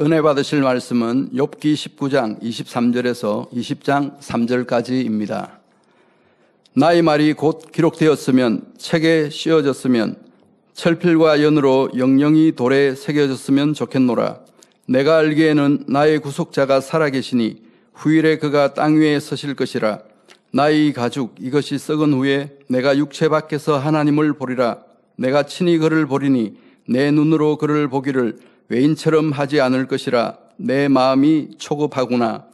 은혜 받으실 말씀은 욥기 19장 23절에서 20장 3절까지입니다. 나의 말이 곧 기록되었으면 책에 씌어졌으면 철필과 연으로 영영이 돌에 새겨졌으면 좋겠노라. 내가 알기에는 나의 구속자가 살아계시니 후일에 그가 땅 위에 서실 것이라. 나의 가죽 이것이 썩은 후에 내가 육체 밖에서 하나님을 보리라. 내가 친히 그를 보리니 내 눈으로 그를 보기를 외인처럼 하지 않을 것이라. 내 마음이 초급하구나.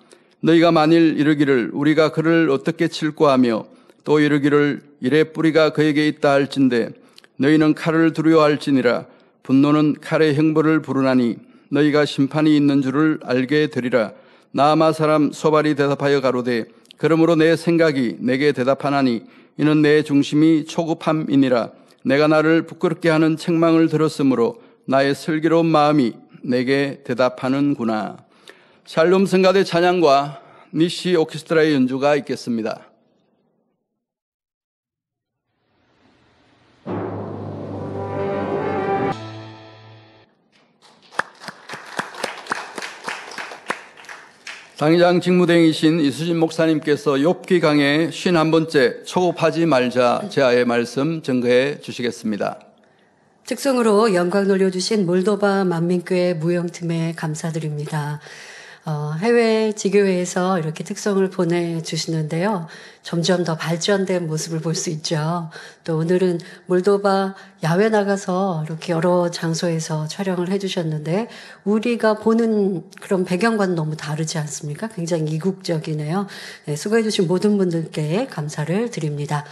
너희가 만일 이르기를 우리가 그를 어떻게 칠까 하며 또 이르기를 이래 뿌리가 그에게 있다 할진대 너희는 칼을 두려워할지니라. 분노는 칼의 형벌을 부르나니 너희가 심판이 있는 줄을 알게 되리라. 나아마 사람 소발이 대답하여 가로되 그러므로 내 생각이 내게 대답하나니 이는 내 중심이 초급함이니라. 내가 나를 부끄럽게 하는 책망을 들었으므로 나의 슬기로운 마음이 내게 대답하는구나. 샬롬 성가대 찬양과 니시 오케스트라의 연주가 있겠습니다. 당의장 직무대행이신 이수진 목사님께서 욥기 강의 51번째 초급하지 말자 제하의 말씀 증거해 주시겠습니다. 특성으로 영광 돌려주신 몰도바 만민교회 무용팀에 감사드립니다. 해외 지교회에서 이렇게 특성을 보내주시는데요. 점점 더 발전된 모습을 볼 수 있죠. 또 오늘은 몰도바 야외 나가서 이렇게 여러 장소에서 촬영을 해주셨는데 우리가 보는 그런 배경과는 너무 다르지 않습니까? 굉장히 이국적이네요. 네, 수고해주신 모든 분들께 감사를 드립니다.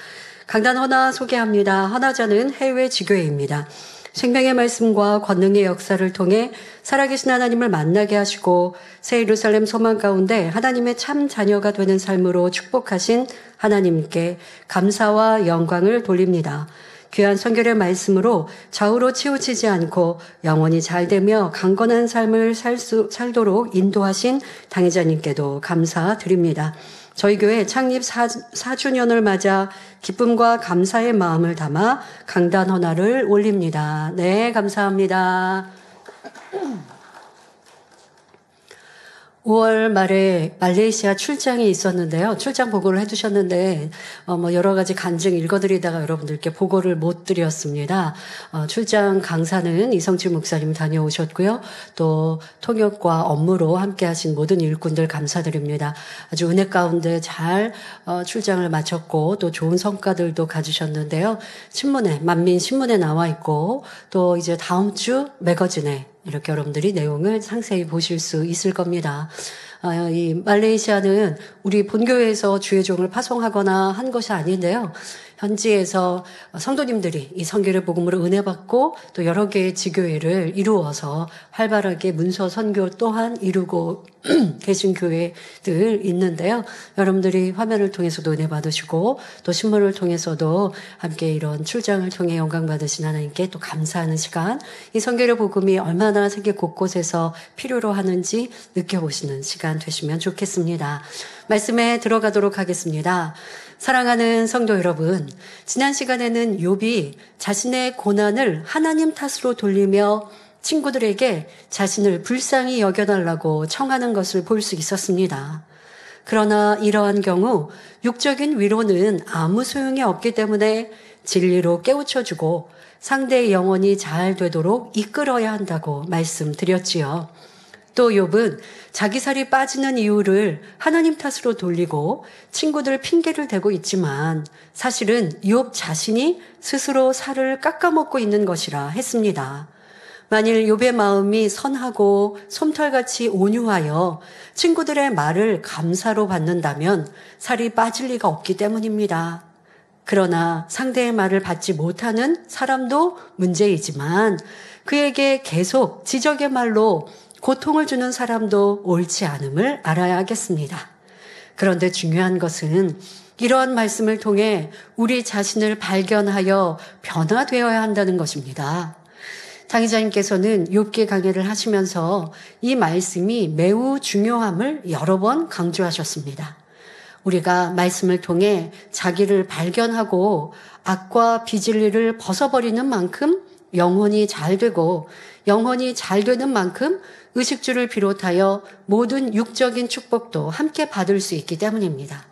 강단 헌화 소개합니다. 헌화자는 해외 지교회입니다. 생명의 말씀과 권능의 역사를 통해 살아계신 하나님을 만나게 하시고 새 예루살렘 소망 가운데 하나님의 참 자녀가 되는 삶으로 축복하신 하나님께 감사와 영광을 돌립니다. 귀한 성결의 말씀으로 좌우로 치우치지 않고 영원히 잘되며 강건한 삶을 살도록 인도하신 당회자님께도 감사드립니다. 저희 교회 창립 4주년을 맞아 기쁨과 감사의 마음을 담아 강단 헌화를 올립니다. 네, 감사합니다. 5월 말에 말레이시아 출장이 있었는데요. 출장 보고를 해주셨는데 여러 가지 간증 읽어드리다가 여러분들께 보고를 못 드렸습니다. 출장 강사는 이성칠 목사님 다녀오셨고요. 또 통역과 업무로 함께하신 모든 일꾼들 감사드립니다. 아주 은혜 가운데 잘 출장을 마쳤고 또 좋은 성과들도 가지셨는데요. 신문에 만민 신문에 나와 있고 또 이제 다음 주 매거진에 이렇게 여러분들이 내용을 상세히 보실 수 있을 겁니다. 이 말레이시아는 우리 본교회에서 주의 종을 파송하거나 한 것이 아닌데요. 현지에서 성도님들이 이 선교의 복음으로 은혜 받고 또 여러 개의 지교회를 이루어서 활발하게 문서 선교 또한 이루고 계신 교회들 있는데요. 여러분들이 화면을 통해서도 은혜 받으시고 또 신문을 통해서도 함께 이런 출장을 통해 영광 받으신 하나님께 또 감사하는 시간, 이 선교의 복음이 얼마나 세계 곳곳에서 필요로 하는지 느껴보시는 시간 되시면 좋겠습니다. 말씀에 들어가도록 하겠습니다. 사랑하는 성도 여러분, 지난 시간에는 욥이 자신의 고난을 하나님 탓으로 돌리며 친구들에게 자신을 불쌍히 여겨달라고 청하는 것을 볼 수 있었습니다. 그러나 이러한 경우 육적인 위로는 아무 소용이 없기 때문에 진리로 깨우쳐주고 상대의 영혼이 잘 되도록 이끌어야 한다고 말씀드렸지요. 또 욥은 자기 살이 빠지는 이유를 하나님 탓으로 돌리고 친구들 핑계를 대고 있지만 사실은 욥 자신이 스스로 살을 깎아먹고 있는 것이라 했습니다. 만일 욥의 마음이 선하고 솜털같이 온유하여 친구들의 말을 감사로 받는다면 살이 빠질 리가 없기 때문입니다. 그러나 상대의 말을 받지 못하는 사람도 문제이지만 그에게 계속 지적의 말로 고통을 주는 사람도 옳지 않음을 알아야 하겠습니다. 그런데 중요한 것은 이러한 말씀을 통해 우리 자신을 발견하여 변화되어야 한다는 것입니다. 당의자님께서는 욥기 강해를 하시면서 이 말씀이 매우 중요함을 여러 번 강조하셨습니다. 우리가 말씀을 통해 자기를 발견하고 악과 비진리를 벗어버리는 만큼 영혼이 잘 되고 영혼이 잘 되는 만큼 의식주를 비롯하여 모든 육적인 축복도 함께 받을 수 있기 때문입니다.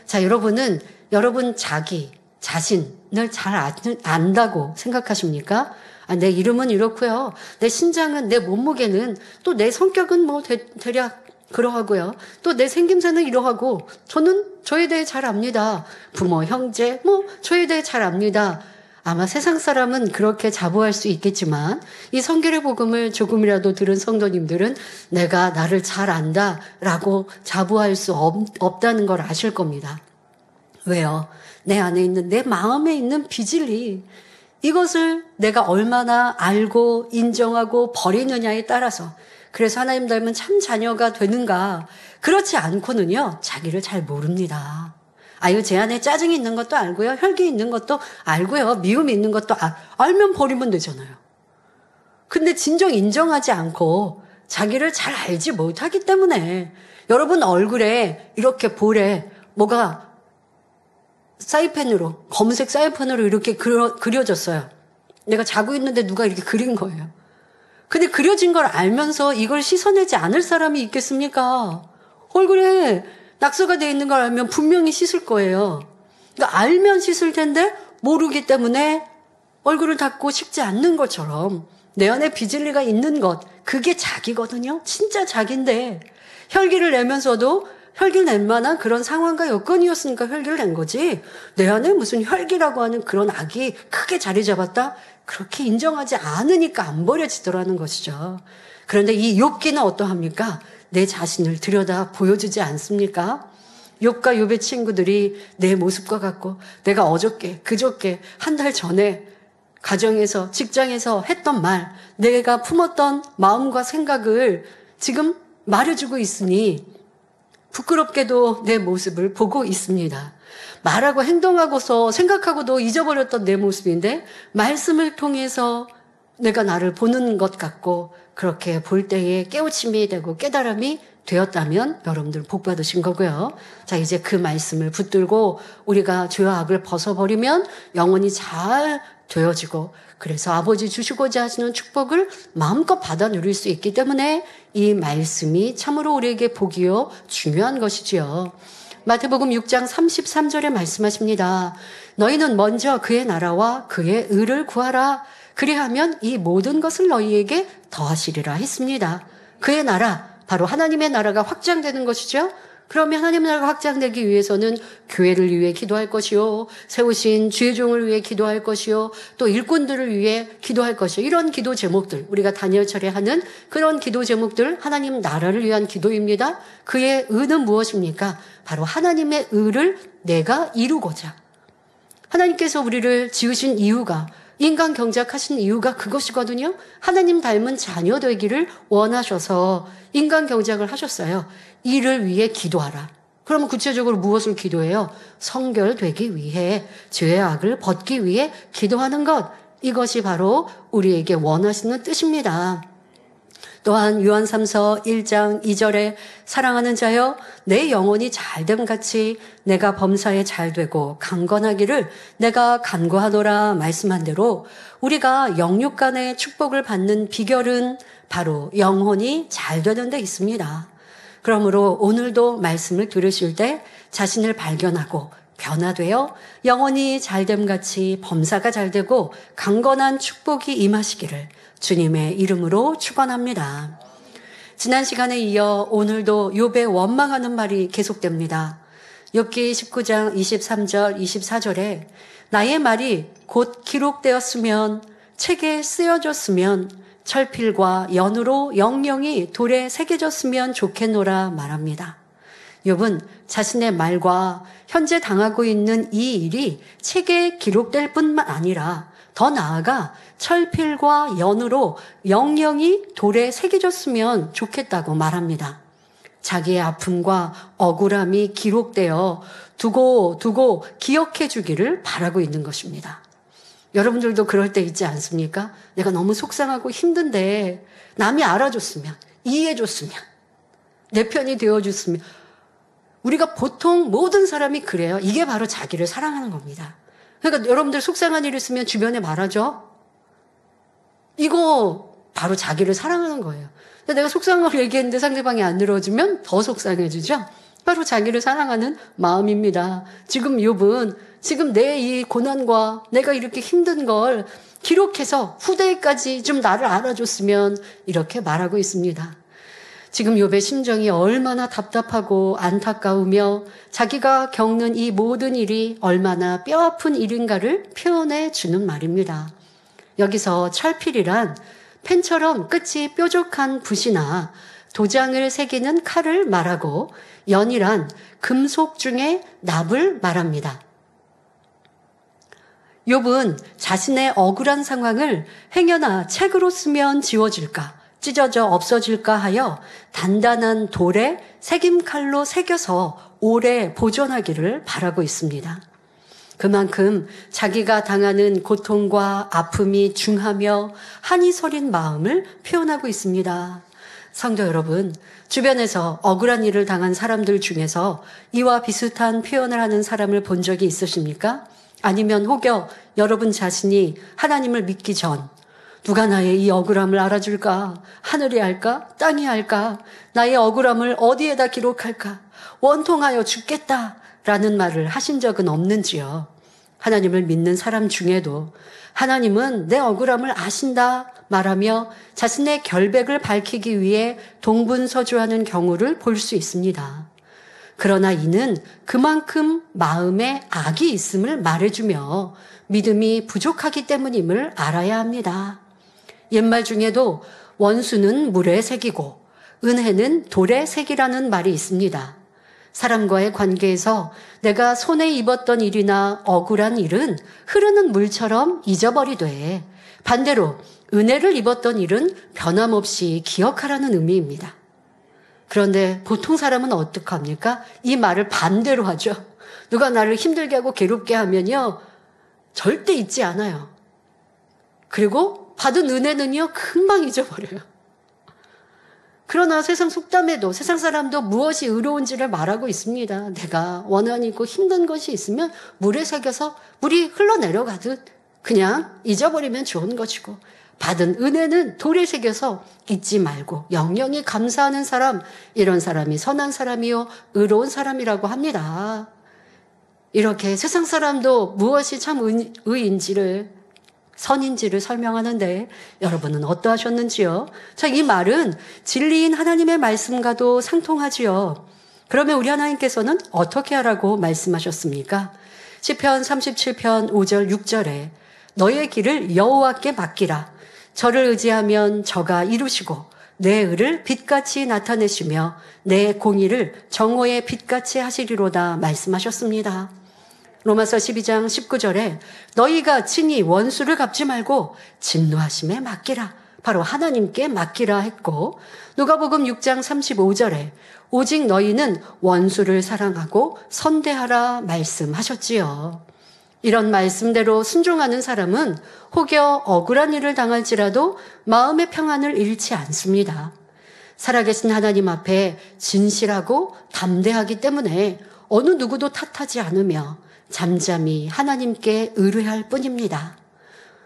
자, 여러분은 여러분 자신을 잘 안다고 생각하십니까? 내 이름은 이렇고요. 내 신장은, 내 몸무게는, 또 내 성격은 뭐 대략 그러하고요. 또 내 생김새는 이러하고, 저는 저에 대해 잘 압니다. 부모, 형제, 저에 대해 잘 압니다. 아마 세상 사람은 그렇게 자부할 수 있겠지만 이 성결의 복음을 조금이라도 들은 성도님들은 내가 나를 잘 안다라고 자부할 수 없다는 걸 아실 겁니다. 왜요? 내 안에 있는, 내 마음에 있는 비질리, 이것을 내가 얼마나 알고 인정하고 버리느냐에 따라서, 그래서 하나님 닮은 참 자녀가 되는가, 그렇지 않고는요 자기를 잘 모릅니다. 아유, 제 안에 짜증이 있는 것도 알고요, 혈기 있는 것도 알고요, 미움이 있는 것도 알면 버리면 되잖아요. 근데 진정 인정하지 않고 자기를 잘 알지 못하기 때문에 여러분 얼굴에 이렇게 볼에 뭐가 사이펜으로, 검은색 사이펜으로 이렇게 그려졌어요. 내가 자고 있는데 누가 이렇게 그린 거예요. 근데 그려진 걸 알면서 이걸 씻어내지 않을 사람이 있겠습니까? 얼굴에 낙서가 되어 있는 걸 알면 분명히 씻을 거예요. 그러니까 알면 씻을 텐데 모르기 때문에 얼굴을 닦고 씻지 않는 것처럼 내 안에 비질리가 있는 것, 그게 자기거든요. 진짜 자기인데 혈기를 내면서도 혈기를 낼 만한 그런 상황과 여건이었으니까 혈기를 낸 거지, 내 안에 무슨 혈기라고 하는 그런 악이 크게 자리 잡았다? 그렇게 인정하지 않으니까 안 버려지더라는 것이죠. 그런데 이 욥기는 어떠합니까? 내 자신을 들여다 보여주지 않습니까? 욥과 욥의 친구들이 내 모습과 같고, 내가 어저께 그저께 한 달 전에 가정에서 직장에서 했던 말, 내가 품었던 마음과 생각을 지금 말해주고 있으니 부끄럽게도 내 모습을 보고 있습니다. 말하고 행동하고서 생각하고도 잊어버렸던 내 모습인데 말씀을 통해서 내가 나를 보는 것 같고, 그렇게 볼 때에 깨우침이 되고 깨달음이 되었다면 여러분들 복 받으신 거고요. 자, 이제 그 말씀을 붙들고 우리가 죄와 악을 벗어버리면 영혼이 잘 되어지고, 그래서 아버지 주시고자 하시는 축복을 마음껏 받아 누릴 수 있기 때문에 이 말씀이 참으로 우리에게 복이요 중요한 것이지요. 마태복음 6장 33절에 말씀하십니다. 너희는 먼저 그의 나라와 그의 의를 구하라. 그리하면 이 모든 것을 너희에게 더하시리라 했습니다. 그의 나라, 바로 하나님의 나라가 확장되는 것이죠. 그러면 하나님의 나라가 확장되기 위해서는 교회를 위해 기도할 것이요, 세우신 주의 종을 위해 기도할 것이요, 또 일꾼들을 위해 기도할 것이요. 이런 기도 제목들, 우리가 다니엘철에 하는 그런 기도 제목들, 하나님 나라를 위한 기도입니다. 그의 의는 무엇입니까? 바로 하나님의 의를 내가 이루고자. 하나님께서 우리를 지으신 이유가, 인간 경작하신 이유가 그것이거든요. 하나님 닮은 자녀 되기를 원하셔서 인간 경작을 하셨어요. 이를 위해 기도하라. 그러면 구체적으로 무엇을 기도해요? 성결되기 위해, 죄의 악을 벗기 위해 기도하는 것. 이것이 바로 우리에게 원하시는 뜻입니다. 또한 요한3서 1장 2절에 사랑하는 자여, 내 영혼이 잘됨 같이 내가 범사에 잘되고 강건하기를 내가 간구하노라 말씀한 대로, 우리가 영육 간의 축복을 받는 비결은 바로 영혼이 잘되는 데 있습니다. 그러므로 오늘도 말씀을 들으실 때 자신을 발견하고 변화되어 영혼이 잘됨 같이 범사가 잘되고 강건한 축복이 임하시기를 주님의 이름으로 축원합니다. 지난 시간에 이어 오늘도 욥의 원망하는 말이 계속됩니다. 욥기 19장 23절 24절에 나의 말이 곧 기록되었으면, 책에 쓰여졌으면, 철필과 연으로 영영이 돌에 새겨졌으면 좋겠노라 말합니다. 욥은 자신의 말과 현재 당하고 있는 이 일이 책에 기록될 뿐만 아니라 더 나아가 철필과 연으로 영영이 돌에 새겨졌으면 좋겠다고 말합니다. 자기의 아픔과 억울함이 기록되어 두고 기억해 주기를 바라고 있는 것입니다. 여러분들도 그럴 때 있지 않습니까? 내가 너무 속상하고 힘든데 남이 알아줬으면, 이해해줬으면, 내 편이 되어줬으면. 우리가 보통 모든 사람이 그래요. 이게 바로 자기를 사랑하는 겁니다. 그러니까 여러분들 속상한 일 있으면 주변에 말하죠. 이거 바로 자기를 사랑하는 거예요. 내가 속상한 걸 얘기했는데 상대방이 안 들어주면 더 속상해지죠. 바로 자기를 사랑하는 마음입니다. 지금 욥은 지금 내 이 고난과 내가 이렇게 힘든 걸 기록해서 후대까지 좀 나를 알아줬으면 이렇게 말하고 있습니다. 지금 욥의 심정이 얼마나 답답하고 안타까우며 자기가 겪는 이 모든 일이 얼마나 뼈아픈 일인가를 표현해 주는 말입니다. 여기서 철필이란 펜처럼 끝이 뾰족한 붓이나 도장을 새기는 칼을 말하고 연이란 금속 중의 납을 말합니다. 욥은 자신의 억울한 상황을 행여나 책으로 쓰면 지워질까, 찢어져 없어질까 하여 단단한 돌에 새김칼로 새겨서 오래 보존하기를 바라고 있습니다. 그만큼 자기가 당하는 고통과 아픔이 중하며 한이 서린 마음을 표현하고 있습니다. 성도 여러분, 주변에서 억울한 일을 당한 사람들 중에서 이와 비슷한 표현을 하는 사람을 본 적이 있으십니까? 아니면 혹여 여러분 자신이 하나님을 믿기 전 누가 나의 이 억울함을 알아줄까? 하늘이 알까? 땅이 알까? 나의 억울함을 어디에다 기록할까? 원통하여 죽겠다라는 말을 하신 적은 없는지요? 하나님을 믿는 사람 중에도 하나님은 내 억울함을 아신다 말하며 자신의 결백을 밝히기 위해 동분서주하는 경우를 볼 수 있습니다. 그러나 이는 그만큼 마음에 악이 있음을 말해주며 믿음이 부족하기 때문임을 알아야 합니다. 옛말 중에도 원수는 물에 새기고 은혜는 돌에 새기라는 말이 있습니다. 사람과의 관계에서 내가 손에 입었던 일이나 억울한 일은 흐르는 물처럼 잊어버리되 반대로 은혜를 입었던 일은 변함없이 기억하라는 의미입니다. 그런데 보통 사람은 어떡합니까? 이 말을 반대로 하죠. 누가 나를 힘들게 하고 괴롭게 하면요, 절대 잊지 않아요. 그리고 받은 은혜는요, 금방 잊어버려요. 그러나 세상 속담에도 세상 사람도 무엇이 의로운지를 말하고 있습니다. 내가 원한이 있고 힘든 것이 있으면 물에 새겨서 물이 흘러내려가듯 그냥 잊어버리면 좋은 것이고, 받은 은혜는 돌에 새겨서 잊지 말고 영영이 감사하는 사람, 이런 사람이 선한 사람이요 의로운 사람이라고 합니다. 이렇게 세상 사람도 무엇이 참 의인지를, 선인지를 설명하는데 여러분은 어떠하셨는지요? 자, 이 말은 진리인 하나님의 말씀과도 상통하지요. 그러면 우리 하나님께서는 어떻게 하라고 말씀하셨습니까? 시편 37편 5절 6절에 너의 길을 여호와께 맡기라. 저를 의지하면 저가 이루시고 내 의를 빛같이 나타내시며 내 공의를 정오의 빛같이 하시리로다 말씀하셨습니다. 로마서 12장 19절에 너희가 친히 원수를 갚지 말고 진노하심에 맡기라. 바로 하나님께 맡기라 했고, 누가복음 6장 35절에 오직 너희는 원수를 사랑하고 선대하라 말씀하셨지요. 이런 말씀대로 순종하는 사람은 혹여 억울한 일을 당할지라도 마음의 평안을 잃지 않습니다. 살아계신 하나님 앞에 진실하고 담대하기 때문에 어느 누구도 탓하지 않으며 잠잠히 하나님께 의뢰할 뿐입니다.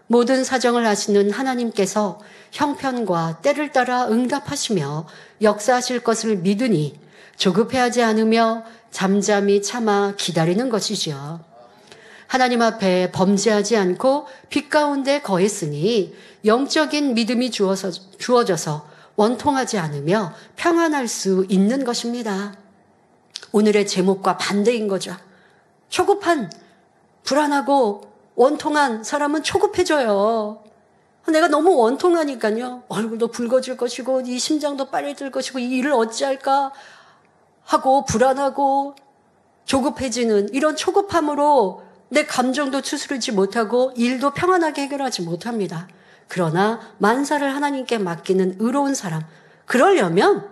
모든 사정을 아시는 하나님께서 형편과 때를 따라 응답하시며 역사하실 것을 믿으니 조급해하지 않으며 잠잠히 참아 기다리는 것이지요. 하나님 앞에 범죄하지 않고 빛 가운데 거했으니 영적인 믿음이 주어져서 원통하지 않으며 평안할 수 있는 것입니다. 오늘의 제목과 반대인 거죠. 초급한, 불안하고 원통한 사람은 초급해져요. 내가 너무 원통하니까요. 얼굴도 붉어질 것이고 이 심장도 빨리 들 것이고 이 일을 어찌할까 하고 불안하고 조급해지는 이런 초급함으로 내 감정도 추스르지 못하고 일도 평안하게 해결하지 못합니다. 그러나 만사를 하나님께 맡기는 의로운 사람, 그러려면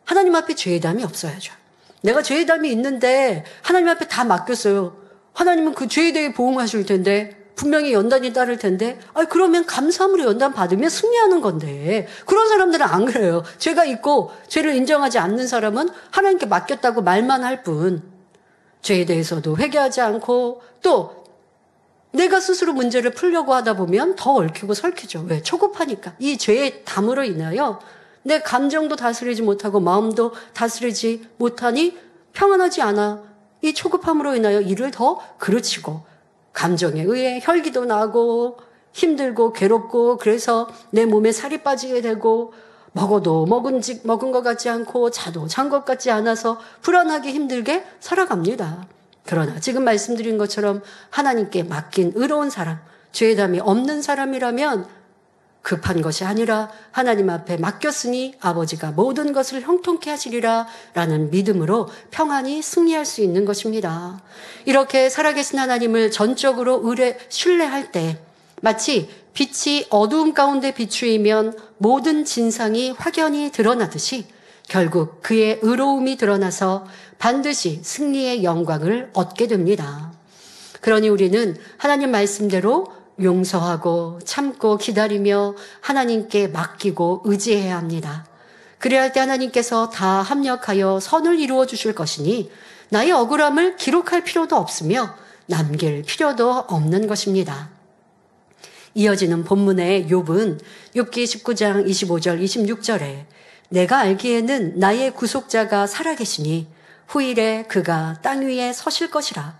하나님 앞에 죄의담이 없어야죠. 내가 죄의담이 있는데 하나님 앞에 다 맡겼어요. 하나님은 그 죄에 대해 보응하실 텐데, 분명히 연단이 따를 텐데, 그러면 감사함으로 연단 받으면 승리하는 건데, 그런 사람들은 안 그래요. 죄가 있고 죄를 인정하지 않는 사람은 하나님께 맡겼다고 말만 할 뿐, 죄에 대해서도 회개하지 않고 또 내가 스스로 문제를 풀려고 하다 보면 더 얽히고 설키죠. 왜? 초급하니까. 이 죄의 담으로 인하여 내 감정도 다스리지 못하고 마음도 다스리지 못하니 평안하지 않아. 이 초급함으로 인하여 일을 더 그르치고 감정에 의해 혈기도 나고 힘들고 괴롭고 그래서 내 몸에 살이 빠지게 되고 먹어도 먹은 것 같지 않고 자도 잔 것 같지 않아서 불안하게 힘들게 살아갑니다. 그러나 지금 말씀드린 것처럼 하나님께 맡긴 의로운 사람, 죄의 담이 없는 사람이라면 급한 것이 아니라 하나님 앞에 맡겼으니 아버지가 모든 것을 형통케 하시리라 라는 믿음으로 평안히 승리할 수 있는 것입니다. 이렇게 살아계신 하나님을 전적으로 신뢰할 때 마치 빛이 어두움 가운데 비추이면 모든 진상이 확연히 드러나듯이 결국 그의 의로움이 드러나서 반드시 승리의 영광을 얻게 됩니다. 그러니 우리는 하나님 말씀대로 용서하고 참고 기다리며 하나님께 맡기고 의지해야 합니다. 그래야 할 때 하나님께서 다 합력하여 선을 이루어 주실 것이니 나의 억울함을 기록할 필요도 없으며 남길 필요도 없는 것입니다. 이어지는 본문의 욥은 욥기 19장 25절 26절에 내가 알기에는 나의 구속자가 살아계시니 후일에 그가 땅 위에 서실 것이라.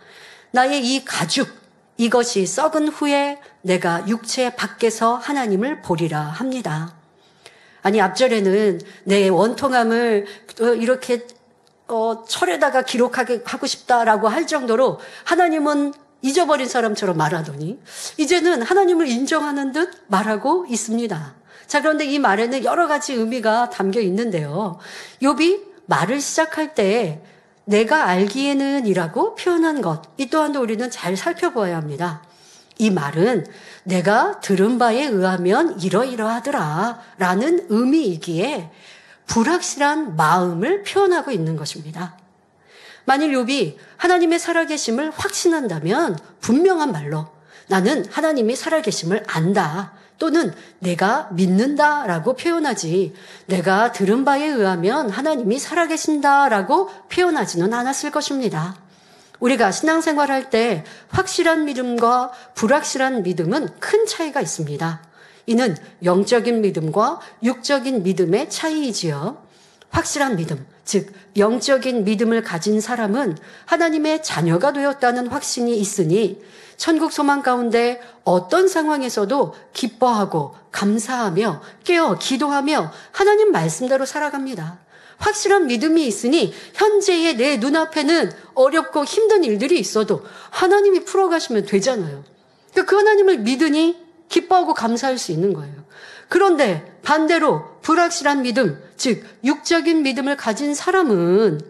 나의 이 가죽 이것이 썩은 후에 내가 육체 밖에서 하나님을 보리라 합니다. 아니 앞절에는 내 원통함을 이렇게 철에다가 기록하게 하고 싶다라고 할 정도로 하나님은 잊어버린 사람처럼 말하더니 이제는 하나님을 인정하는 듯 말하고 있습니다. 자, 그런데 이 말에는 여러 가지 의미가 담겨 있는데요. 욥이 말을 시작할 때 내가 알기에는 이라고 표현한 것, 이 또한도 우리는 잘 살펴보아야 합니다. 이 말은 내가 들은 바에 의하면 이러이러하더라 라는 의미이기에 불확실한 마음을 표현하고 있는 것입니다. 만일 욥이 하나님의 살아계심을 확신한다면 분명한 말로 나는 하나님이 살아계심을 안다 또는 내가 믿는다라고 표현하지 내가 들은 바에 의하면 하나님이 살아계신다라고 표현하지는 않았을 것입니다. 우리가 신앙생활할 때 확실한 믿음과 불확실한 믿음은 큰 차이가 있습니다. 이는 영적인 믿음과 육적인 믿음의 차이이지요. 확실한 믿음, 즉 영적인 믿음을 가진 사람은 하나님의 자녀가 되었다는 확신이 있으니 천국 소망 가운데 어떤 상황에서도 기뻐하고 감사하며 깨어 기도하며 하나님 말씀대로 살아갑니다. 확실한 믿음이 있으니 현재의 내 눈앞에는 어렵고 힘든 일들이 있어도 하나님이 풀어가시면 되잖아요. 그 하나님을 믿으니 기뻐하고 감사할 수 있는 거예요. 그런데 반대로 불확실한 믿음, 즉 육적인 믿음을 가진 사람은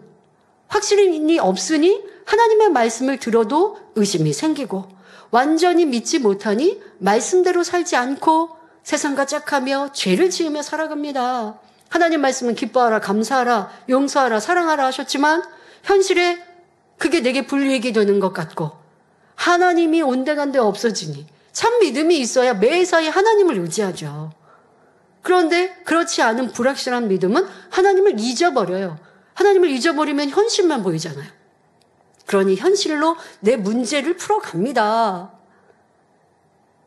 확신이 없으니 하나님의 말씀을 들어도 의심이 생기고 완전히 믿지 못하니 말씀대로 살지 않고 세상과 짝하며 죄를 지으며 살아갑니다. 하나님 말씀은 기뻐하라, 감사하라, 용서하라, 사랑하라 하셨지만 현실에 그게 내게 불이익이 되는 것 같고 하나님이 온데간데 없어지니 참 믿음이 있어야 매사에 하나님을 의지하죠. 그런데 그렇지 않은 불확실한 믿음은 하나님을 잊어버려요. 하나님을 잊어버리면 현실만 보이잖아요. 그러니 현실로 내 문제를 풀어갑니다.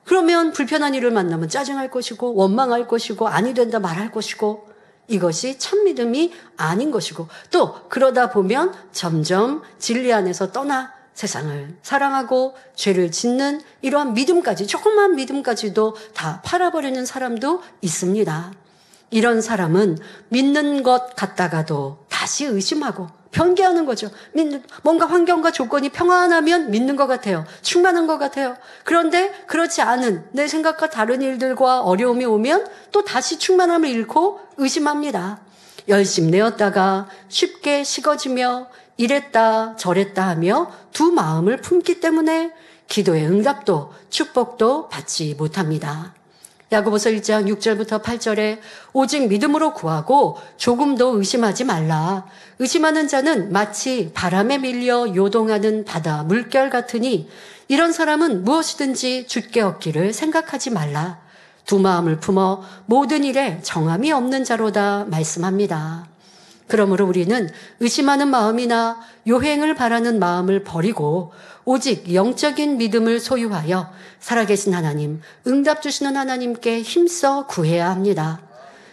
그러면 불편한 일을 만나면 짜증할 것이고 원망할 것이고 아니 된다 말할 것이고 이것이 참 믿음이 아닌 것이고 또 그러다 보면 점점 진리 안에서 떠나 세상을 사랑하고 죄를 짓는 이러한 믿음까지 조그만 믿음까지도 다 팔아버리는 사람도 있습니다. 이런 사람은 믿는 것 같다가도 다시 의심하고 변개하는 거죠. 뭔가 환경과 조건이 평안하면 믿는 것 같아요. 충만한 것 같아요. 그런데 그렇지 않은 내 생각과 다른 일들과 어려움이 오면 또 다시 충만함을 잃고 의심합니다. 열심내었다가 쉽게 식어지며 이랬다 저랬다 하며 두 마음을 품기 때문에 기도의 응답도 축복도 받지 못합니다. 야고보서 1장 6절부터 8절에 오직 믿음으로 구하고 조금도 의심하지 말라. 의심하는 자는 마치 바람에 밀려 요동하는 바다 물결 같으니 이런 사람은 무엇이든지 주께 얻기를 생각하지 말라. 두 마음을 품어 모든 일에 정함이 없는 자로다 말씀합니다. 그러므로 우리는 의심하는 마음이나 요행을 바라는 마음을 버리고 오직 영적인 믿음을 소유하여 살아계신 하나님, 응답 주시는 하나님께 힘써 구해야 합니다.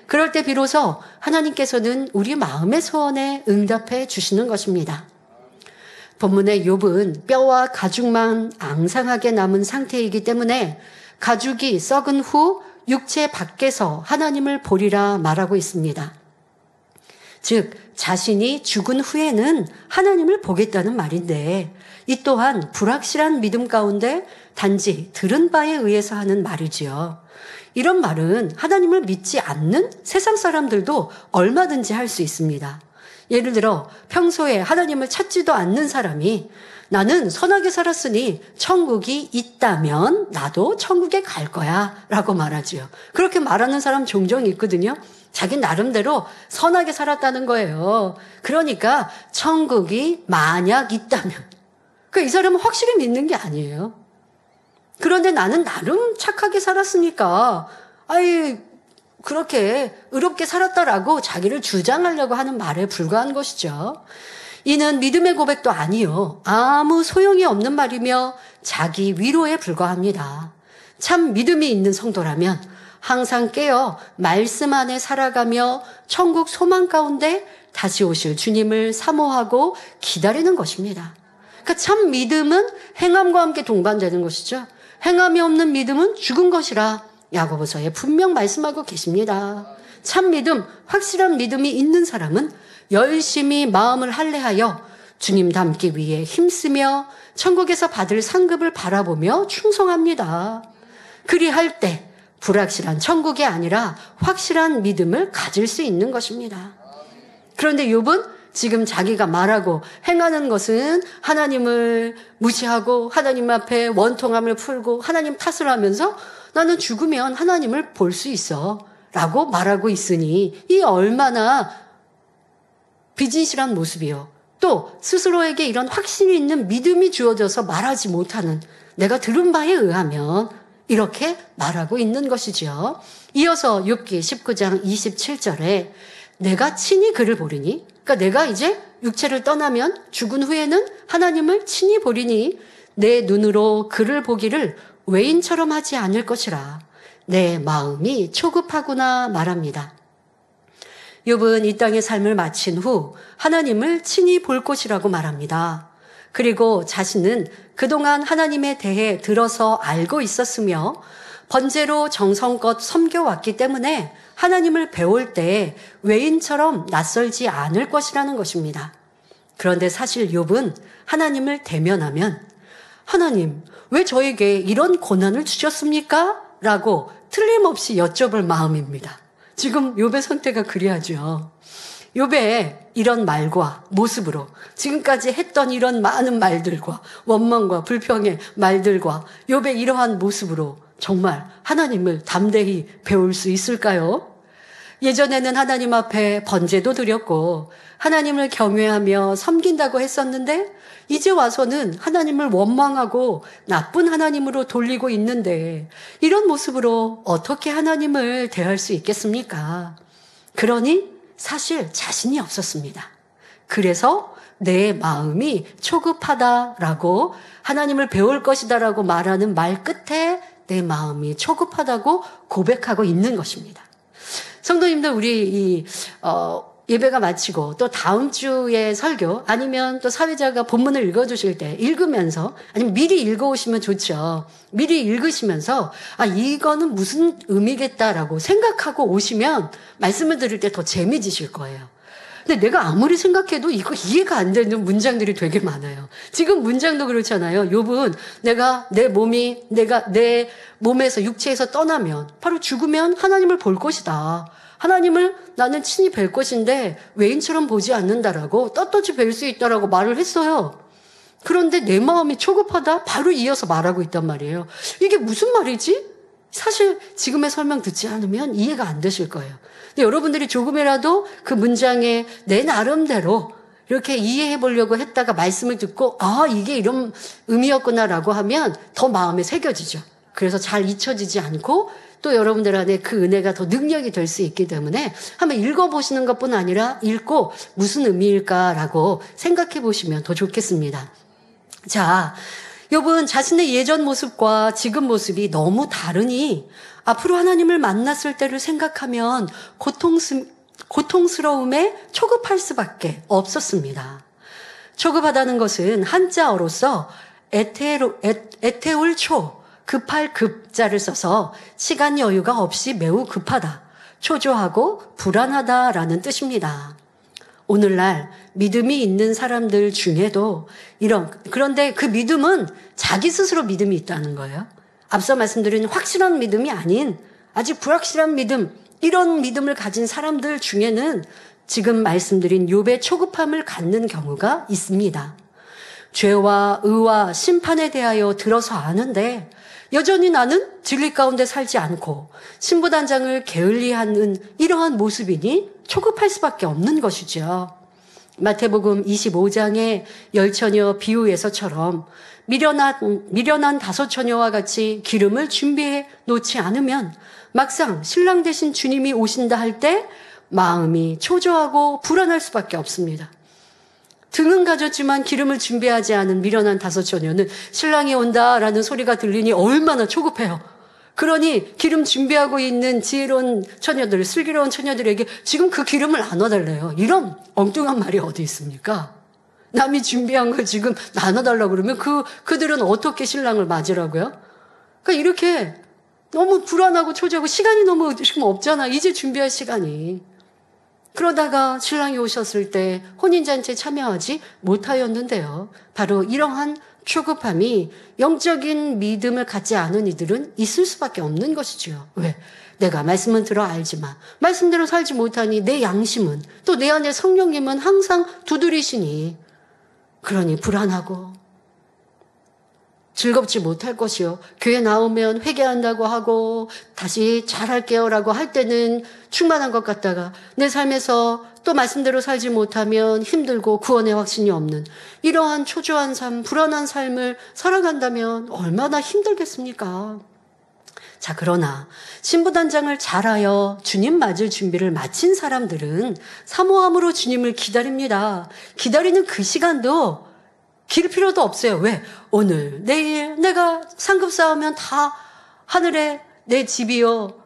그럴 때 비로소 하나님께서는 우리 마음의 소원에 응답해 주시는 것입니다. 본문의 욥은 뼈와 가죽만 앙상하게 남은 상태이기 때문에 가죽이 썩은 후 육체 밖에서 하나님을 보리라 말하고 있습니다. 즉 자신이 죽은 후에는 하나님을 보겠다는 말인데 이 또한 불확실한 믿음 가운데 단지 들은 바에 의해서 하는 말이지요. 이런 말은 하나님을 믿지 않는 세상 사람들도 얼마든지 할 수 있습니다. 예를 들어 평소에 하나님을 찾지도 않는 사람이 나는 선하게 살았으니 천국이 있다면 나도 천국에 갈 거야 라고 말하지요. 그렇게 말하는 사람 종종 있거든요. 자기 나름대로 선하게 살았다는 거예요. 그러니까 천국이 만약 있다면 이 사람은 확실히 믿는 게 아니에요. 그런데 나는 나름 착하게 살았으니까 그렇게 의롭게 살았다라고 자기를 주장하려고 하는 말에 불과한 것이죠. 이는 믿음의 고백도 아니요 아무 소용이 없는 말이며 자기 위로에 불과합니다. 참 믿음이 있는 성도라면 항상 깨어 말씀 안에 살아가며 천국 소망 가운데 다시 오실 주님을 사모하고 기다리는 것입니다. 그러니까 참 믿음은 행함과 함께 동반되는 것이죠. 행함이 없는 믿음은 죽은 것이라 야고보서에 분명 말씀하고 계십니다. 참 믿음, 확실한 믿음이 있는 사람은 열심히 마음을 할례하여 주님 닮기 위해 힘쓰며 천국에서 받을 상급을 바라보며 충성합니다. 그리할 때 불확실한 천국이 아니라 확실한 믿음을 가질 수 있는 것입니다. 그런데 욥은 지금 자기가 말하고 행하는 것은 하나님을 무시하고 하나님 앞에 원통함을 풀고 하나님 탓을 하면서 나는 죽으면 하나님을 볼 수 있어 라고 말하고 있으니 이 얼마나 비진실한 모습이요. 또 스스로에게 이런 확신이 있는 믿음이 주어져서 말하지 못하는 내가 들은 바에 의하면 이렇게 말하고 있는 것이죠. 이어서 욥기 19장 27절에 내가 친히 그를 보리니 그러니까 내가 이제 육체를 떠나면 죽은 후에는 하나님을 친히 보리니 내 눈으로 그를 보기를 외인처럼 하지 않을 것이라 내 마음이 초급하구나 말합니다. 욥은 이 땅의 삶을 마친 후 하나님을 친히 볼 것이라고 말합니다. 그리고 자신은 그동안 하나님에 대해 들어서 알고 있었으며 번제로 정성껏 섬겨왔기 때문에 하나님을 배울 때 외인처럼 낯설지 않을 것이라는 것입니다. 그런데 사실 욥은 하나님을 대면하면 하나님, 왜 저에게 이런 고난을 주셨습니까? 라고 틀림없이 여쭤볼 마음입니다. 지금 욥의 선택가 그리하죠. 욥의 이런 말과 모습으로 지금까지 했던 이런 많은 말들과 원망과 불평의 말들과 욥의 이러한 모습으로 정말 하나님을 담대히 배울 수 있을까요? 예전에는 하나님 앞에 번제도 드렸고 하나님을 경외하며 섬긴다고 했었는데 이제 와서는 하나님을 원망하고 나쁜 하나님으로 돌리고 있는데 이런 모습으로 어떻게 하나님을 대할 수 있겠습니까? 그러니 사실 자신이 없었습니다. 그래서 내 마음이 초급하다라고 하나님을 배울 것이다라고 말하는 말 끝에 내 마음이 초급하다고 고백하고 있는 것입니다. 성도님들, 우리 예배가 마치고 또 다음 주에 설교 아니면 또 사회자가 본문을 읽어주실 때 읽으면서 아니면 미리 읽어오시면 좋죠. 미리 읽으시면서 이거는 무슨 의미겠다라고 생각하고 오시면 말씀을 들을 때 더 재미지실 거예요. 근데 내가 아무리 생각해도 이거 이해가 안 되는 문장들이 되게 많아요. 지금 문장도 그렇잖아요. 욥은 내가 내 몸에서 육체에서 떠나면 바로 죽으면 하나님을 볼 것이다. 하나님을 나는 친히 뵐 것인데 외인처럼 보지 않는다라고 떳떳이 뵐 수 있다라고 말을 했어요. 그런데 내 마음이 초급하다? 바로 이어서 말하고 있단 말이에요. 이게 무슨 말이지? 사실 지금의 설명 듣지 않으면 이해가 안 되실 거예요. 근데 여러분들이 조금이라도 그 문장에 내 나름대로 이렇게 이해해 보려고 했다가 말씀을 듣고 이게 이런 의미였구나라고 하면 더 마음에 새겨지죠. 그래서 잘 잊혀지지 않고 또 여러분들 안에 그 은혜가 더 능력이 될 수 있기 때문에 한번 읽어보시는 것뿐 아니라 읽고 무슨 의미일까라고 생각해 보시면 더 좋겠습니다. 자, 욥은 자신의 예전 모습과 지금 모습이 너무 다르니 앞으로 하나님을 만났을 때를 생각하면 고통스러움에 초급할 수밖에 없었습니다. 초급하다는 것은 한자어로서 에테울초, 급할 급자를 써서 시간 여유가 없이 매우 급하다, 초조하고 불안하다라는 뜻입니다. 오늘날 믿음이 있는 사람들 중에도 그런데 그 믿음은 자기 스스로 믿음이 있다는 거예요. 앞서 말씀드린 확실한 믿음이 아닌 아직 불확실한 믿음, 이런 믿음을 가진 사람들 중에는 지금 말씀드린 욥의 초급함을 갖는 경우가 있습니다. 죄와 의와 심판에 대하여 들어서 아는데 여전히 나는 진리 가운데 살지 않고 신부단장을 게을리하는 이러한 모습이니 초급할 수밖에 없는 것이죠. 마태복음 25장의 열처녀 비유에서처럼 미련한 5처녀와 같이 기름을 준비해 놓지 않으면 막상 신랑 되신 주님이 오신다 할 때 마음이 초조하고 불안할 수밖에 없습니다. 등은 가졌지만 기름을 준비하지 않은 미련한 5처녀는 신랑이 온다라는 소리가 들리니 얼마나 초급해요. 그러니 기름 준비하고 있는 지혜로운 처녀들, 슬기로운 처녀들에게 지금 그 기름을 나눠달래요. 이런 엉뚱한 말이 어디 있습니까? 남이 준비한 걸 지금 나눠달라고 그러면 그들은 어떻게 신랑을 맞으라고요? 그러니까 이렇게 너무 불안하고 초조하고 시간이 너무 지금 없잖아. 이제 준비할 시간이. 그러다가 신랑이 오셨을 때 혼인잔치에 참여하지 못하였는데요. 바로 이러한 초급함이 영적인 믿음을 갖지 않은 이들은 있을 수밖에 없는 것이지요. 왜? 내가 말씀은 들어 알지만 말씀대로 살지 못하니 내 양심은 또 내 안에 성령님은 항상 두드리시니 그러니 불안하고 즐겁지 못할 것이요. 교회 나오면 회개한다고 하고 다시 잘할게요라고 할 때는 충만한 것 같다가 내 삶에서 또 말씀대로 살지 못하면 힘들고 구원의 확신이 없는 이러한 초조한 삶, 불안한 삶을 살아간다면 얼마나 힘들겠습니까? 자, 그러나 신부단장을 잘하여 주님 맞을 준비를 마친 사람들은 사모함으로 주님을 기다립니다. 기다리는 그 시간도 길 필요도 없어요. 왜? 오늘, 내일 내가 상급 쌓으면 다 하늘에 내 집이요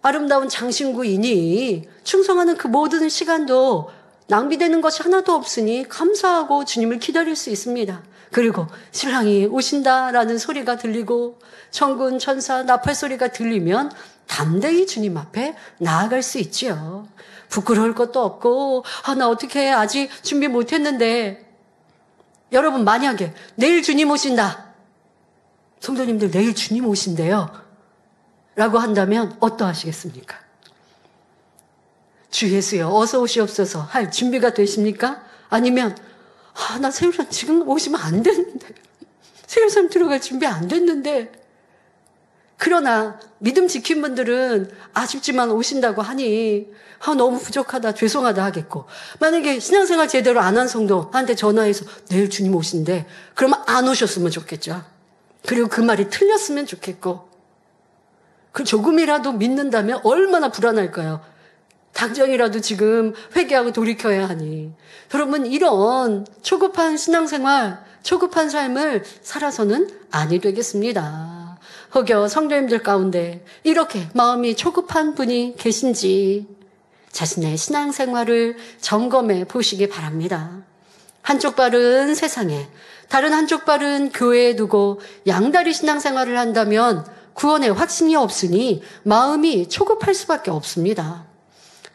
아름다운 장신구이니 충성하는 그 모든 시간도 낭비되는 것이 하나도 없으니 감사하고 주님을 기다릴 수 있습니다. 그리고 신랑이 오신다라는 소리가 들리고 천군 천사 나팔 소리가 들리면 담대히 주님 앞에 나아갈 수 있지요. 부끄러울 것도 없고 나 어떻게 아직 준비 못했는데. 여러분, 만약에 내일 주님 오신다. 성도님들 내일 주님 오신대요. 라고 한다면 어떠하시겠습니까? 주 예수여 어서 오시옵소서 할 준비가 되십니까? 아니면 나 세율산 지금 오시면 안 됐는데, 세율산 들어갈 준비 안 됐는데. 그러나 믿음 지킨 분들은 아쉽지만 오신다고 하니 너무 부족하다, 죄송하다 하겠고, 만약에 신앙생활 제대로 안 한 성도한테 전화해서 내일 주님 오신대, 그러면 안 오셨으면 좋겠죠. 그리고 그 말이 틀렸으면 좋겠고, 그 조금이라도 믿는다면 얼마나 불안할까요? 당장이라도 지금 회개하고 돌이켜야 하니. 여러분, 이런 초급한 신앙생활, 초급한 삶을 살아서는 아니 되겠습니다. 혹여 성도님들 가운데 이렇게 마음이 초급한 분이 계신지 자신의 신앙생활을 점검해 보시기 바랍니다. 한쪽 발은 세상에, 다른 한쪽 발은 교회에 두고 양다리 신앙생활을 한다면 구원의 확신이 없으니 마음이 초급할 수밖에 없습니다.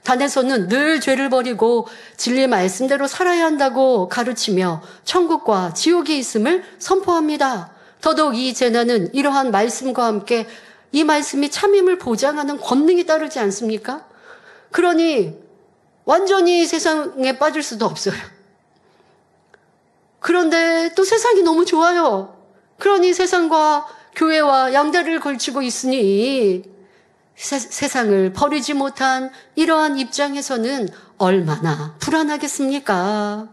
단에서는 늘 죄를 버리고 진리의 말씀대로 살아야 한다고 가르치며 천국과 지옥이 있음을 선포합니다. 더더욱 이 재난은 이러한 말씀과 함께 이 말씀이 참임을 보장하는 권능이 따르지 않습니까? 그러니 완전히 세상에 빠질 수도 없어요. 그런데 또 세상이 너무 좋아요. 그러니 세상과 교회와 양다리를 걸치고 있으니 세상을 버리지 못한 이러한 입장에서는 얼마나 불안하겠습니까?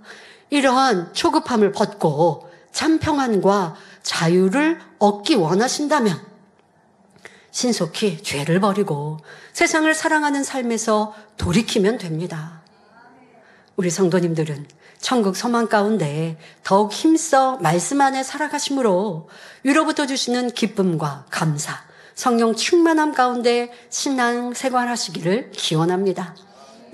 이러한 초급함을 벗고 참 평안과 자유를 얻기 원하신다면 신속히 죄를 버리고 세상을 사랑하는 삶에서 돌이키면 됩니다. 우리 성도님들은 천국 소망 가운데 더욱 힘써 말씀 안에 살아가심으로 위로부터 주시는 기쁨과 감사, 성령 충만함 가운데 신앙 생활하시기를 기원합니다.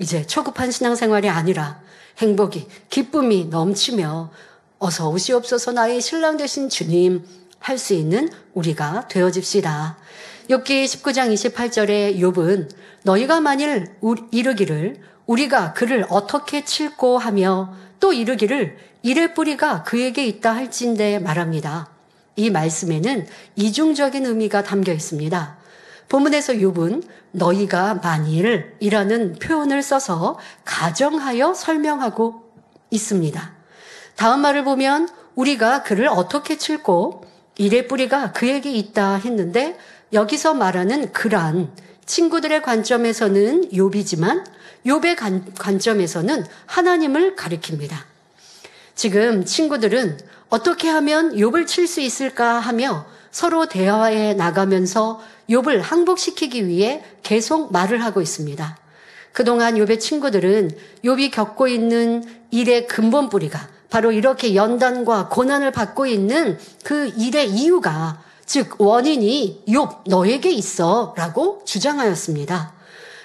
이제 초급한 신앙생활이 아니라 행복이, 기쁨이 넘치며 어서 오시옵소서 나의 신랑 되신 주님 할 수 있는 우리가 되어집시다. 욥기 19장 28절에 욥은 너희가 만일 이르기를 우리가 그를 어떻게 칠꼬 하며 또 이르기를 이래 뿌리가 그에게 있다 할진대 말합니다. 이 말씀에는 이중적인 의미가 담겨 있습니다. 본문에서 욥은 너희가 만일이라는 표현을 써서 가정하여 설명하고 있습니다. 다음 말을 보면 우리가 그를 어떻게 칠꼬 이래 뿌리가 그에게 있다 했는데 여기서 말하는 그란 친구들의 관점에서는 욥이지만 욥의 관점에서는 하나님을 가리킵니다. 지금 친구들은 어떻게 하면 욥을 칠 수 있을까 하며 서로 대화해 나가면서 욥을 항복시키기 위해 계속 말을 하고 있습니다. 그동안 욥의 친구들은 욥이 겪고 있는 일의 근본 뿌리가 바로 이렇게 연단과 고난을 받고 있는 그 일의 이유가 즉 원인이 욥 너에게 있어 라고 주장하였습니다.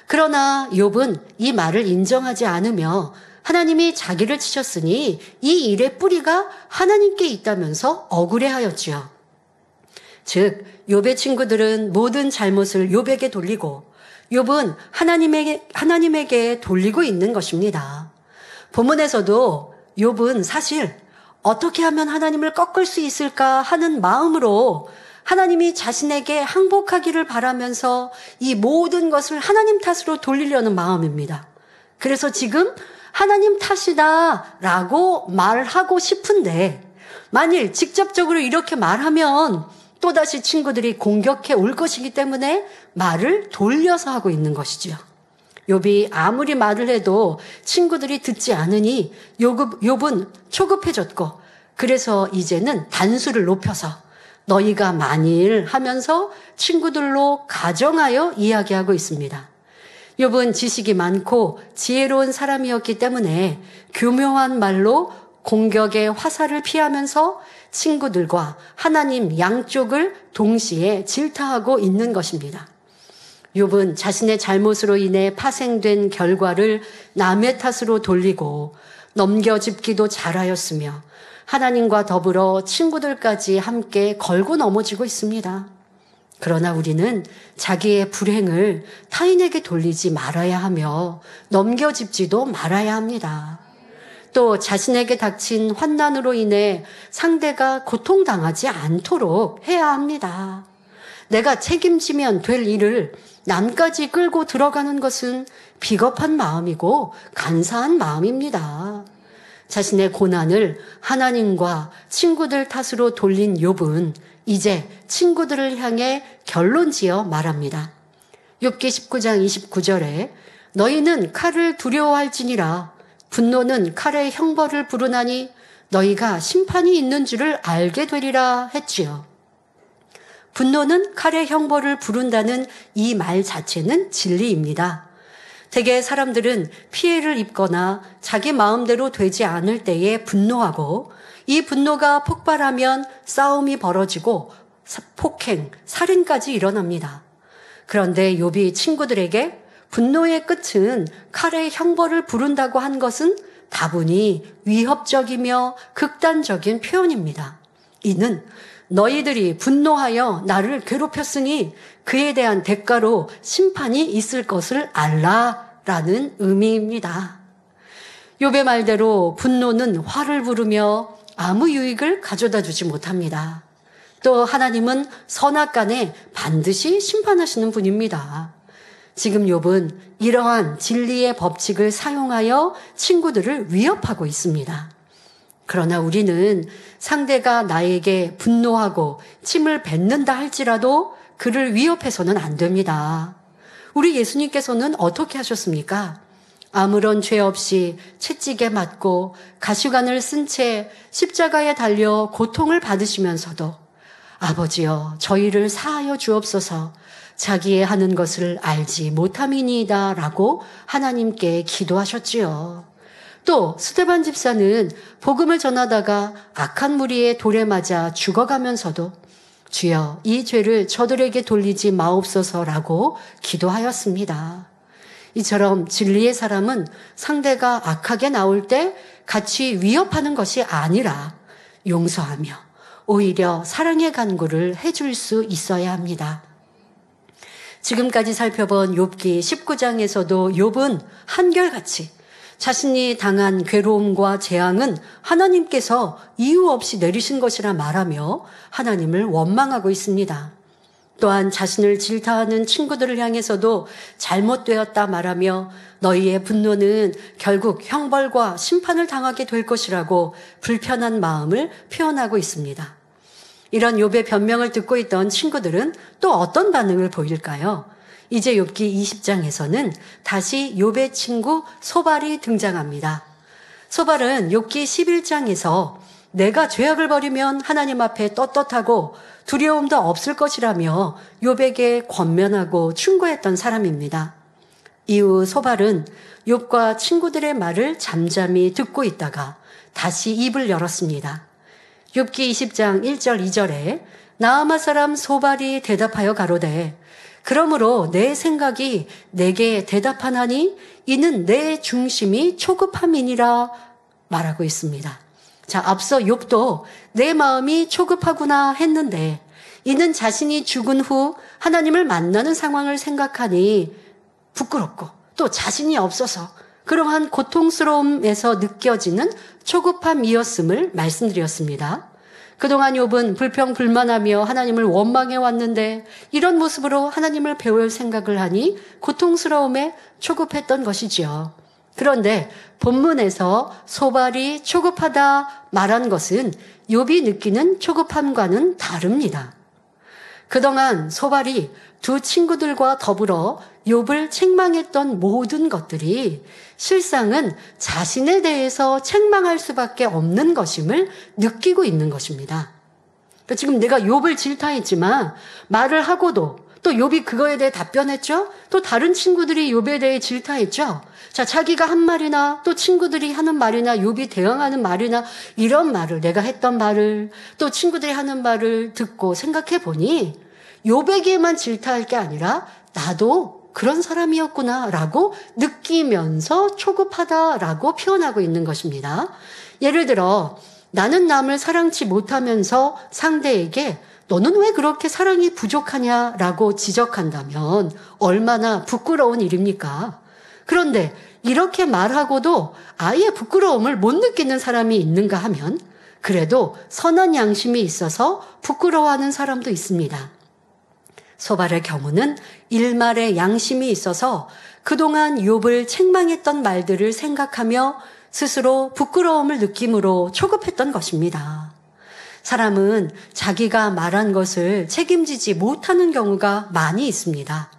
그러나 욥은 이 말을 인정하지 않으며 하나님이 자기를 치셨으니 이 일의 뿌리가 하나님께 있다면서 억울해하였지요. 즉 욥의 친구들은 모든 잘못을 욥에게 돌리고 욥은 하나님에게 돌리고 있는 것입니다. 본문에서도 욥은 사실 어떻게 하면 하나님을 꺾을 수 있을까 하는 마음으로 하나님이 자신에게 항복하기를 바라면서 이 모든 것을 하나님 탓으로 돌리려는 마음입니다. 그래서 지금 하나님 탓이다 라고 말하고 싶은데 만일 직접적으로 이렇게 말하면 또다시 친구들이 공격해 올 것이기 때문에 말을 돌려서 하고 있는 것이지요. 욥이 아무리 말을 해도 친구들이 듣지 않으니 욥은 초급해졌고 그래서 이제는 단수를 높여서 너희가 만일 하면서 친구들로 가정하여 이야기하고 있습니다. 욥은 지식이 많고 지혜로운 사람이었기 때문에 교묘한 말로 공격의 화살을 피하면서 친구들과 하나님 양쪽을 동시에 질타하고 있는 것입니다. 욥은 자신의 잘못으로 인해 파생된 결과를 남의 탓으로 돌리고 넘겨짚기도 잘하였으며 하나님과 더불어 친구들까지 함께 걸고 넘어지고 있습니다. 그러나 우리는 자기의 불행을 타인에게 돌리지 말아야 하며 넘겨짚지도 말아야 합니다. 또 자신에게 닥친 환난으로 인해 상대가 고통당하지 않도록 해야 합니다. 내가 책임지면 될 일을 남까지 끌고 들어가는 것은 비겁한 마음이고 간사한 마음입니다. 자신의 고난을 하나님과 친구들 탓으로 돌린 욥은 이제 친구들을 향해 결론지어 말합니다. 욥기 19장 29절에 너희는 칼을 두려워할지니라 분노는 칼의 형벌을 부르나니 너희가 심판이 있는 줄을 알게 되리라 했지요. 분노는 칼의 형벌을 부른다는 이 말 자체는 진리입니다. 대개 사람들은 피해를 입거나 자기 마음대로 되지 않을 때에 분노하고 이 분노가 폭발하면 싸움이 벌어지고 폭행, 살인까지 일어납니다. 그런데 욥이 친구들에게 분노의 끝은 칼의 형벌을 부른다고 한 것은 다분히 위협적이며 극단적인 표현입니다. 이는 너희들이 분노하여 나를 괴롭혔으니 그에 대한 대가로 심판이 있을 것을 알라라는 의미입니다. 욥의 말대로 분노는 화를 부르며 아무 유익을 가져다 주지 못합니다. 또 하나님은 선악간에 반드시 심판하시는 분입니다. 지금 욥은 이러한 진리의 법칙을 사용하여 친구들을 위협하고 있습니다. 그러나 우리는 상대가 나에게 분노하고 침을 뱉는다 할지라도 그를 위협해서는 안 됩니다. 우리 예수님께서는 어떻게 하셨습니까? 아무런 죄 없이 채찍에 맞고 가시관을 쓴 채 십자가에 달려 고통을 받으시면서도 아버지여 저희를 사하여 주옵소서 자기의 하는 것을 알지 못함이니이다 라고 하나님께 기도하셨지요. 또 스데반 집사는 복음을 전하다가 악한 무리의 돌에 맞아 죽어가면서도 주여 이 죄를 저들에게 돌리지 마옵소서라고 기도하였습니다. 이처럼 진리의 사람은 상대가 악하게 나올 때 같이 위협하는 것이 아니라 용서하며 오히려 사랑의 간구를 해줄 수 있어야 합니다. 지금까지 살펴본 욥기 19장에서도 욥은 한결같이 자신이 당한 괴로움과 재앙은 하나님께서 이유 없이 내리신 것이라 말하며 하나님을 원망하고 있습니다. 또한 자신을 질타하는 친구들을 향해서도 잘못되었다 말하며 너희의 분노는 결국 형벌과 심판을 당하게 될 것이라고 불편한 마음을 표현하고 있습니다. 이런 욥의 변명을 듣고 있던 친구들은 또 어떤 반응을 보일까요? 이제 욥기 20장에서는 다시 욥의 친구 소발이 등장합니다. 소발은 욥기 11장에서 내가 죄악을 벌이면 하나님 앞에 떳떳하고 두려움도 없을 것이라며 욥에게 권면하고 충고했던 사람입니다. 이후 소발은 욥과 친구들의 말을 잠잠히 듣고 있다가 다시 입을 열었습니다. 욥기 20장 1절 2절에 나아마 사람 소발이 대답하여 가로되 그러므로 내 생각이 내게 대답하나니 이는 내 중심이 초급함이니라 말하고 있습니다. 자, 앞서 욥도 내 마음이 초급하구나 했는데 이는 자신이 죽은 후 하나님을 만나는 상황을 생각하니 부끄럽고 또 자신이 없어서 그러한 고통스러움에서 느껴지는 초급함이었음을 말씀드렸습니다. 그동안 욥은 불평불만하며 하나님을 원망해 왔는데 이런 모습으로 하나님을 배울 생각을 하니 고통스러움에 초급했던 것이지요. 그런데 본문에서 소발이 초급하다 말한 것은 욥이 느끼는 초급함과는 다릅니다. 그동안 소발이 두 친구들과 더불어 욥을 책망했던 모든 것들이 실상은 자신에 대해서 책망할 수밖에 없는 것임을 느끼고 있는 것입니다. 그러니까 지금 내가 욥을 질타했지만 말을 하고도 또 욥이 그거에 대해 답변했죠. 또 다른 친구들이 욥에 대해 질타했죠. 자, 자기가 한 말이나 또 친구들이 하는 말이나 욥이 대응하는 말이나 이런 말을 내가 했던 말을 또 친구들이 하는 말을 듣고 생각해 보니 욥에게만 질타할 게 아니라 나도 그런 사람이었구나라고 느끼면서 초급하다라고 표현하고 있는 것입니다. 예를 들어 나는 남을 사랑치 못하면서 상대에게 너는 왜 그렇게 사랑이 부족하냐라고 지적한다면 얼마나 부끄러운 일입니까? 그런데 이렇게 말하고도 아예 부끄러움을 못 느끼는 사람이 있는가 하면 그래도 선한 양심이 있어서 부끄러워하는 사람도 있습니다. 소발의 경우는 일말의 양심이 있어서 그동안 욥을 책망했던 말들을 생각하며 스스로 부끄러움을 느낌으로 초급했던 것입니다. 사람은 자기가 말한 것을 책임지지 못하는 경우가 많이 있습니다.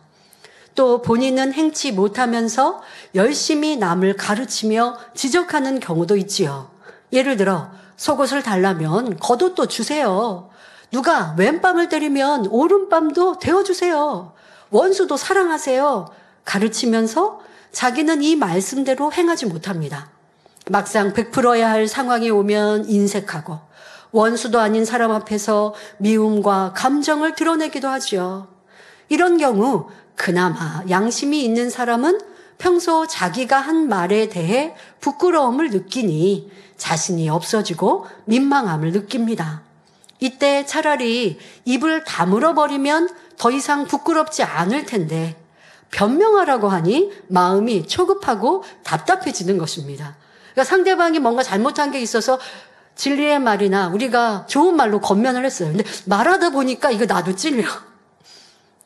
또 본인은 행치 못하면서 열심히 남을 가르치며 지적하는 경우도 있지요. 예를 들어 속옷을 달라면 겉옷도 주세요. 누가 왼밤을 때리면 오른밤도 대어주세요. 원수도 사랑하세요. 가르치면서 자기는 이 말씀대로 행하지 못합니다. 막상 100%해야 할 상황이 오면 인색하고 원수도 아닌 사람 앞에서 미움과 감정을 드러내기도 하지요. 이런 경우 그나마 양심이 있는 사람은 평소 자기가 한 말에 대해 부끄러움을 느끼니 자신이 없어지고 민망함을 느낍니다. 이때 차라리 입을 다물어 버리면 더 이상 부끄럽지 않을 텐데 변명하라고 하니 마음이 초급하고 답답해지는 것입니다. 그러니까 상대방이 뭔가 잘못한 게 있어서 진리의 말이나 우리가 좋은 말로 권면을 했어요. 근데 말하다 보니까 이거 나도 찔려.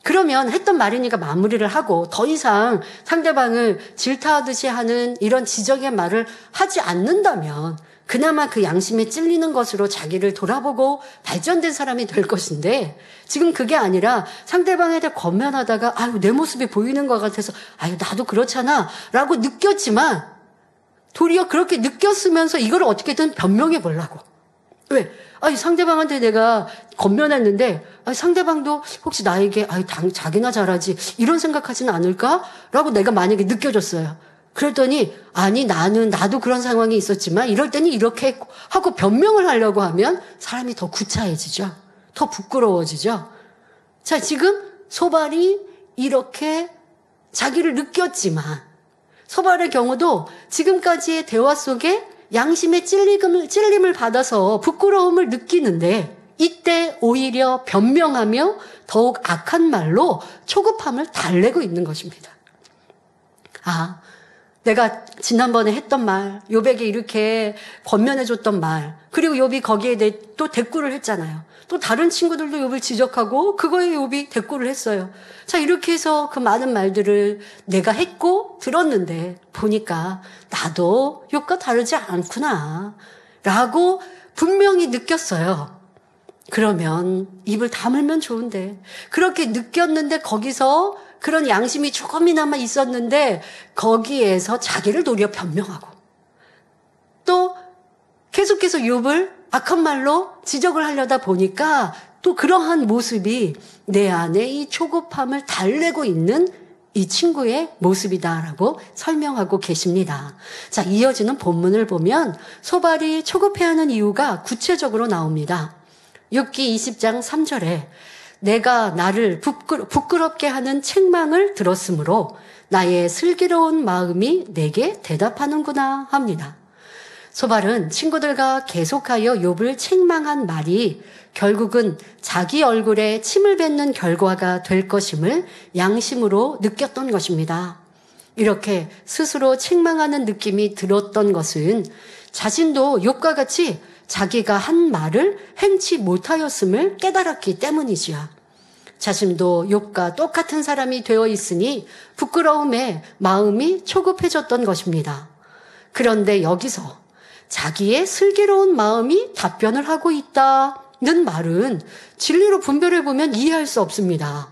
그러면 했던 말이니까 마무리를 하고 더 이상 상대방을 질타하듯이 하는 이런 지적의 말을 하지 않는다면 그나마 그 양심에 찔리는 것으로 자기를 돌아보고 발전된 사람이 될 것인데 지금 그게 아니라 상대방에 대해 권면하다가 아유 내 모습이 보이는 것 같아서 아유 나도 그렇잖아 라고 느꼈지만 도리어 그렇게 느꼈으면서 이걸 어떻게든 변명해 보려고. 왜? 아니, 상대방한테 내가 권면했는데, 아니, 상대방도 혹시 나에게, 아니, 자기나 잘하지, 이런 생각하지는 않을까? 라고 내가 만약에 느껴졌어요. 그랬더니, 아니, 나도 그런 상황이 있었지만, 이럴 때는 이렇게 하고 변명을 하려고 하면 사람이 더 구차해지죠. 더 부끄러워지죠. 자, 지금 소발이 이렇게 자기를 느꼈지만, 소발의 경우도 지금까지의 대화 속에 양심의 찔림을 받아서 부끄러움을 느끼는데 이때 오히려 변명하며 더욱 악한 말로 초급함을 달래고 있는 것입니다. 아, 내가 지난번에 했던 말, 욥에게 이렇게 권면해줬던 말, 그리고 욥이 거기에 대해 또 대꾸를 했잖아요. 또 다른 친구들도 욥을 지적하고 그거에 욥이 대꾸를 했어요. 자, 이렇게 해서 그 많은 말들을 내가 했고 들었는데 보니까 나도 욥과 다르지 않구나 라고 분명히 느꼈어요. 그러면 입을 다물면 좋은데, 그렇게 느꼈는데 거기서 그런 양심이 조금이나마 있었는데 거기에서 자기를 도리어 변명하고 또 계속해서 욥을 악한 말로 지적을 하려다 보니까 또 그러한 모습이 내 안에 이 초급함을 달래고 있는 이 친구의 모습이다라고 설명하고 계십니다. 자, 이어지는 본문을 보면 소발이 초급해하는 이유가 구체적으로 나옵니다. 욥기 20장 3절에 내가 나를 부끄럽게 하는 책망을 들었으므로 나의 슬기로운 마음이 내게 대답하는구나 합니다. 소발은 친구들과 계속하여 욥을 책망한 말이 결국은 자기 얼굴에 침을 뱉는 결과가 될 것임을 양심으로 느꼈던 것입니다. 이렇게 스스로 책망하는 느낌이 들었던 것은 자신도 욥과 같이 자기가 한 말을 행치 못하였음을 깨달았기 때문이지요. 자신도 욥과 똑같은 사람이 되어 있으니 부끄러움에 마음이 초급해졌던 것입니다. 그런데 여기서 자기의 슬기로운 마음이 답변을 하고 있다는 말은 진리로 분별해 보면 이해할 수 없습니다.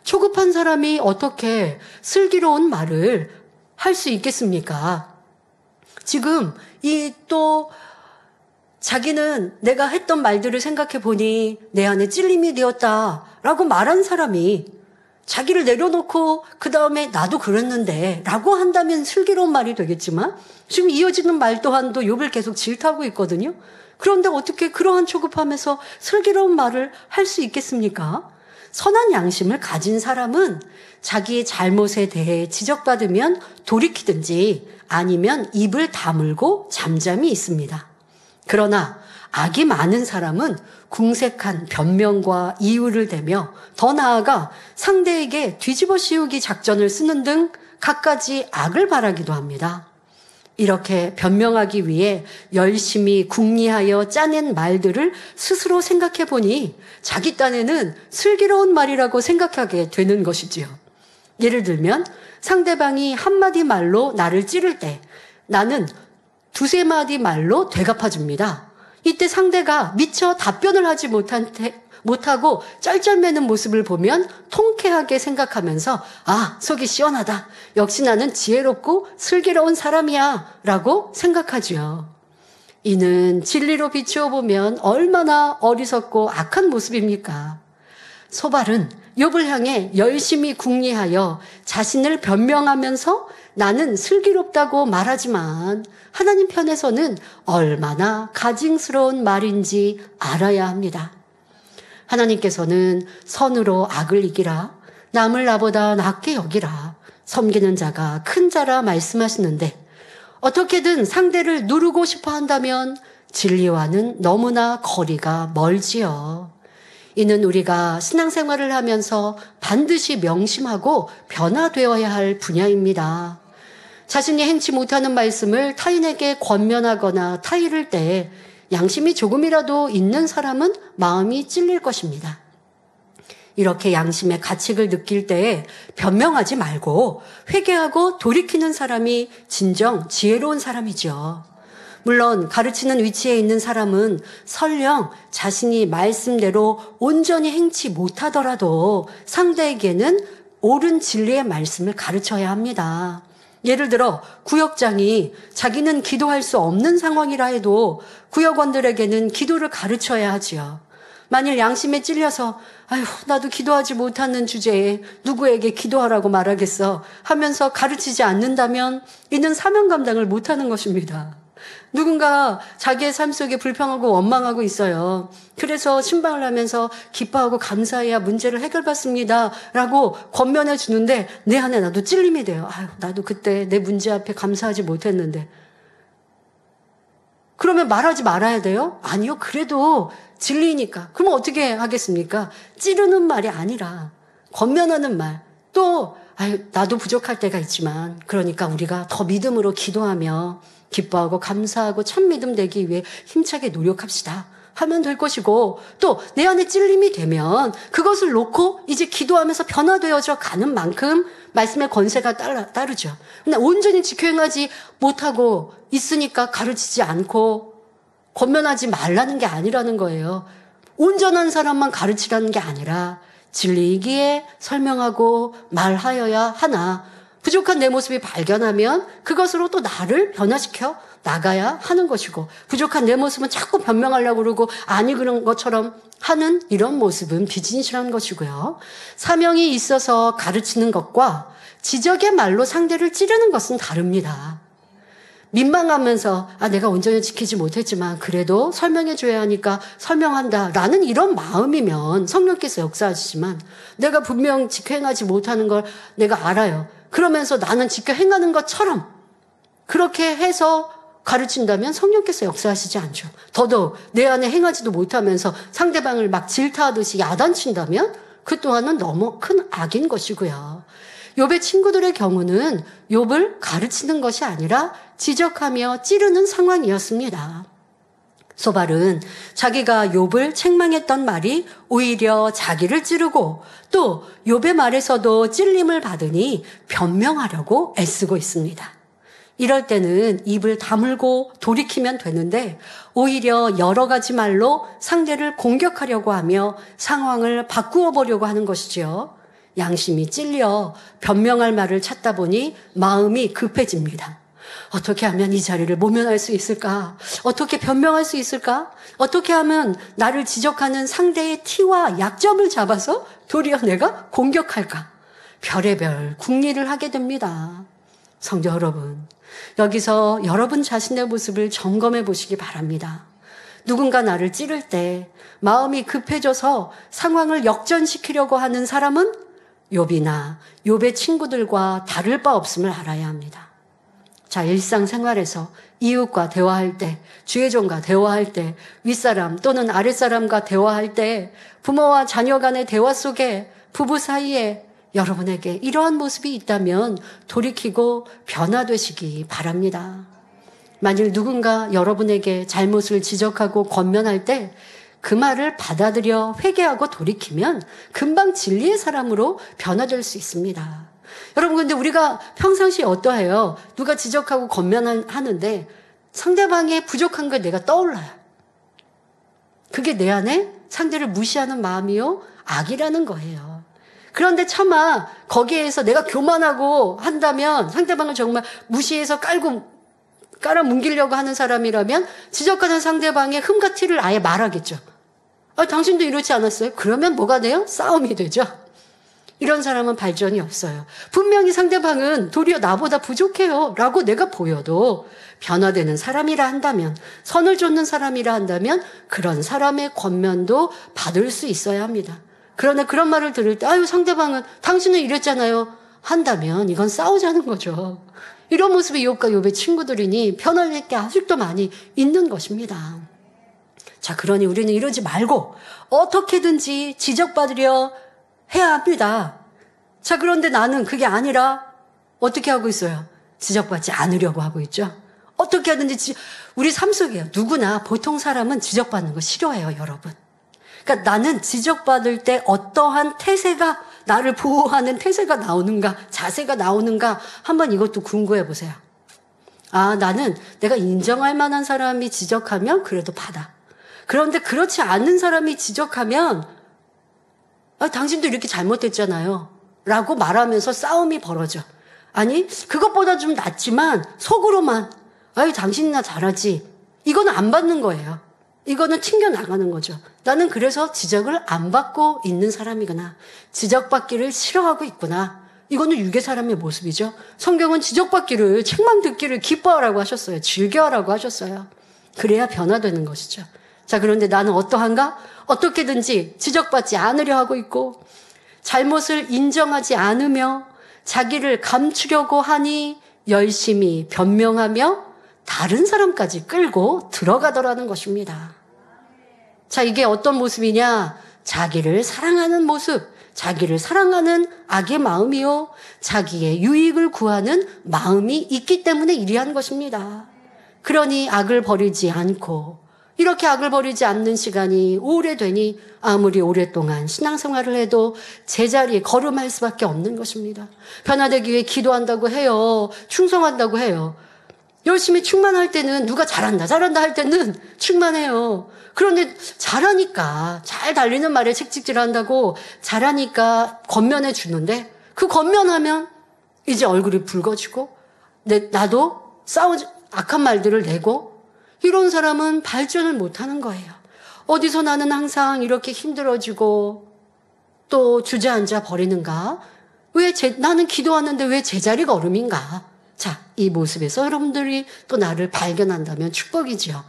초급한 사람이 어떻게 슬기로운 말을 할 수 있겠습니까? 지금 또 자기는 내가 했던 말들을 생각해 보니 내 안에 찔림이 되었다라고 말한 사람이 자기를 내려놓고 그 다음에 나도 그랬는데 라고 한다면 슬기로운 말이 되겠지만 지금 이어지는 말 또한도 욥을 계속 질타하고 있거든요. 그런데 어떻게 그러한 초급함에서 슬기로운 말을 할 수 있겠습니까? 선한 양심을 가진 사람은 자기의 잘못에 대해 지적받으면 돌이키든지 아니면 입을 다물고 잠잠히 있습니다. 그러나 악이 많은 사람은 궁색한 변명과 이유를 대며 더 나아가 상대에게 뒤집어 씌우기 작전을 쓰는 등 갖가지 악을 바라기도 합니다. 이렇게 변명하기 위해 열심히 궁리하여 짜낸 말들을 스스로 생각해 보니 자기 딴에는 슬기로운 말이라고 생각하게 되는 것이지요. 예를 들면 상대방이 한마디 말로 나를 찌를 때 나는 두세 마디 말로 되갚아줍니다. 이때 상대가 미처 답변을 하지 못하고 쩔쩔매는 모습을 보면 통쾌하게 생각하면서 아, 속이 시원하다. 역시 나는 지혜롭고 슬기로운 사람이야 라고 생각하죠. 이는 진리로 비추어 보면 얼마나 어리석고 악한 모습입니까? 소발은 욥을 향해 열심히 궁리하여 자신을 변명하면서 나는 슬기롭다고 말하지만 하나님 편에서는 얼마나 가증스러운 말인지 알아야 합니다. 하나님께서는 선으로 악을 이기라, 남을 나보다 낮게 여기라, 섬기는 자가 큰 자라 말씀하시는데 어떻게든 상대를 누르고 싶어 한다면 진리와는 너무나 거리가 멀지요. 이는 우리가 신앙생활을 하면서 반드시 명심하고 변화되어야 할 분야입니다. 자신이 행치 못하는 말씀을 타인에게 권면하거나 타이를 때 양심이 조금이라도 있는 사람은 마음이 찔릴 것입니다. 이렇게 양심의 가책을 느낄 때에 변명하지 말고 회개하고 돌이키는 사람이 진정 지혜로운 사람이죠. 물론 가르치는 위치에 있는 사람은 설령 자신이 말씀대로 온전히 행치 못하더라도 상대에게는 옳은 진리의 말씀을 가르쳐야 합니다. 예를 들어 구역장이 자기는 기도할 수 없는 상황이라 해도 구역원들에게는 기도를 가르쳐야 하지요. 만일 양심에 찔려서 아휴 나도 기도하지 못하는 주제에 누구에게 기도하라고 말하겠어 하면서 가르치지 않는다면 이는 사명 감당을 못하는 것입니다. 누군가 자기의 삶 속에 불평하고 원망하고 있어요. 그래서 신방을 하면서 기뻐하고 감사해야 문제를 해결받습니다 라고 권면해 주는데 내 안에 나도 찔림이 돼요. 아유, 나도 그때 내 문제 앞에 감사하지 못했는데. 그러면 말하지 말아야 돼요? 아니요. 그래도 진리니까. 그럼 어떻게 하겠습니까? 찌르는 말이 아니라 권면하는 말. 또 아유, 나도 부족할 때가 있지만 그러니까 우리가 더 믿음으로 기도하며 기뻐하고 감사하고 참 믿음 되기 위해 힘차게 노력합시다 하면 될 것이고, 또 내 안에 찔림이 되면 그것을 놓고 이제 기도하면서 변화되어져 가는 만큼 말씀의 권세가 따르죠. 근데 온전히 지켜 행하지 못하고 있으니까 가르치지 않고 권면하지 말라는 게 아니라는 거예요. 온전한 사람만 가르치라는 게 아니라 진리이기에 설명하고 말하여야 하나, 부족한 내 모습이 발견하면 그것으로 또 나를 변화시켜 나가야 하는 것이고, 부족한 내 모습은 자꾸 변명하려고 그러고 아니 그런 것처럼 하는 이런 모습은 비진실한 것이고요. 사명이 있어서 가르치는 것과 지적의 말로 상대를 찌르는 것은 다릅니다. 민망하면서 내가 온전히 지키지 못했지만 그래도 설명해 줘야 하니까 설명한다 라는 이런 마음이면 성령께서 역사하시지만, 내가 분명 지켜 행하지 못하는 걸 내가 알아요. 그러면서 나는 지켜 행하는 것처럼 그렇게 해서 가르친다면 성령께서 역사하시지 않죠. 더더욱 내 안에 행하지도 못하면서 상대방을 막 질타하듯이 야단친다면 그 또한은 너무 큰 악인 것이고요. 욥의 친구들의 경우는 욥을 가르치는 것이 아니라 지적하며 찌르는 상황이었습니다. 소발은 자기가 욥을 책망했던 말이 오히려 자기를 찌르고, 또 욥의 말에서도 찔림을 받으니 변명하려고 애쓰고 있습니다. 이럴 때는 입을 다물고 돌이키면 되는데 오히려 여러 가지 말로 상대를 공격하려고 하며 상황을 바꾸어 보려고 하는 것이지요. 양심이 찔려 변명할 말을 찾다 보니 마음이 급해집니다. 어떻게 하면 이 자리를 모면할 수 있을까? 어떻게 변명할 수 있을까? 어떻게 하면 나를 지적하는 상대의 티와 약점을 잡아서 도리어 내가 공격할까? 별의별 궁리를 하게 됩니다. 성도 여러분, 여기서 여러분 자신의 모습을 점검해 보시기 바랍니다. 누군가 나를 찌를 때 마음이 급해져서 상황을 역전시키려고 하는 사람은 욥이나 욥의 친구들과 다를 바 없음을 알아야 합니다. 자, 일상생활에서 이웃과 대화할 때, 주의 종과 대화할 때, 윗사람 또는 아랫사람과 대화할 때, 부모와 자녀 간의 대화 속에, 부부 사이에 여러분에게 이러한 모습이 있다면 돌이키고 변화되시기 바랍니다. 만일 누군가 여러분에게 잘못을 지적하고 권면할 때 그 말을 받아들여 회개하고 돌이키면 금방 진리의 사람으로 변화될 수 있습니다. 여러분, 근데 우리가 평상시에 어떠해요? 누가 지적하고 권면하는데 상대방의 부족한 걸 내가 떠올라요. 그게 내 안에 상대를 무시하는 마음이요, 악이라는 거예요. 그런데 차마 거기에서 내가 교만하고 한다면, 상대방을 정말 무시해서 깔아뭉개려고 하는 사람이라면 지적하는 상대방의 흠과 티를 아예 말하겠죠. 당신도 이렇지 않았어요? 그러면 뭐가 돼요? 싸움이 되죠. 이런 사람은 발전이 없어요. 분명히 상대방은 도리어 나보다 부족해요 라고 내가 보여도 변화되는 사람이라 한다면, 선을 좇는 사람이라 한다면 그런 사람의 권면도 받을 수 있어야 합니다. 그러나 그런 말을 들을 때 상대방은 당신은 이랬잖아요 한다면 이건 싸우자는 거죠. 이런 모습이 욥과 욥의 친구들이니 변화될 게 아직도 많이 있는 것입니다. 자, 그러니 우리는 이러지 말고 어떻게든지 지적받으려 해야 합니다. 자, 그런데 나는 그게 아니라 어떻게 하고 있어요? 지적받지 않으려고 하고 있죠. 어떻게 하든지 우리 삶 속에요. 누구나 보통 사람은 지적받는 거 싫어해요, 여러분. 그러니까 나는 지적받을 때 어떠한 태세가, 나를 보호하는 태세가 나오는가, 자세가 나오는가 한번 이것도 궁금해 보세요. 나는 내가 인정할 만한 사람이 지적하면 그래도 받아. 그런데 그렇지 않은 사람이 지적하면 당신도 이렇게 잘못했잖아요 라고 말하면서 싸움이 벌어져. 아니, 그것보다 좀 낫지만 속으로만 아유, 당신이나 잘하지. 이거는 안 받는 거예요. 이거는 튕겨나가는 거죠. 나는 그래서 지적을 안 받고 있는 사람이구나. 지적받기를 싫어하고 있구나. 이거는 유괴 사람의 모습이죠. 성경은 지적받기를, 책망 듣기를 기뻐하라고 하셨어요. 즐겨하라고 하셨어요. 그래야 변화되는 것이죠. 자, 그런데 나는 어떠한가? 어떻게든지 지적받지 않으려 하고 있고 잘못을 인정하지 않으며 자기를 감추려고 하니 열심히 변명하며 다른 사람까지 끌고 들어가더라는 것입니다. 자, 이게 어떤 모습이냐? 자기를 사랑하는 모습, 자기를 사랑하는 악의 마음이요, 자기의 유익을 구하는 마음이 있기 때문에 이리한 것입니다. 그러니 악을 버리지 않고 이렇게 악을 버리지 않는 시간이 오래되니 아무리 오랫동안 신앙생활을 해도 제자리에 걸음할 수밖에 없는 것입니다. 변화되기 위해 기도한다고 해요. 충성한다고 해요. 열심히 충만할 때는 누가 잘한다 할 때는 충만해요. 그런데 잘하니까, 잘 달리는 말에 책찍질한다고 잘하니까 권면해 주는데 그 권면하면 이제 얼굴이 붉어지고 나도 악한 말들을 내고 이런 사람은 발전을 못하는 거예요. 어디서 나는 항상 이렇게 힘들어지고 또 주저앉아 버리는가? 나는 기도하는데 왜 제자리 걸음인가? 자, 이 모습에서 여러분들이 또 나를 발견한다면 축복이죠.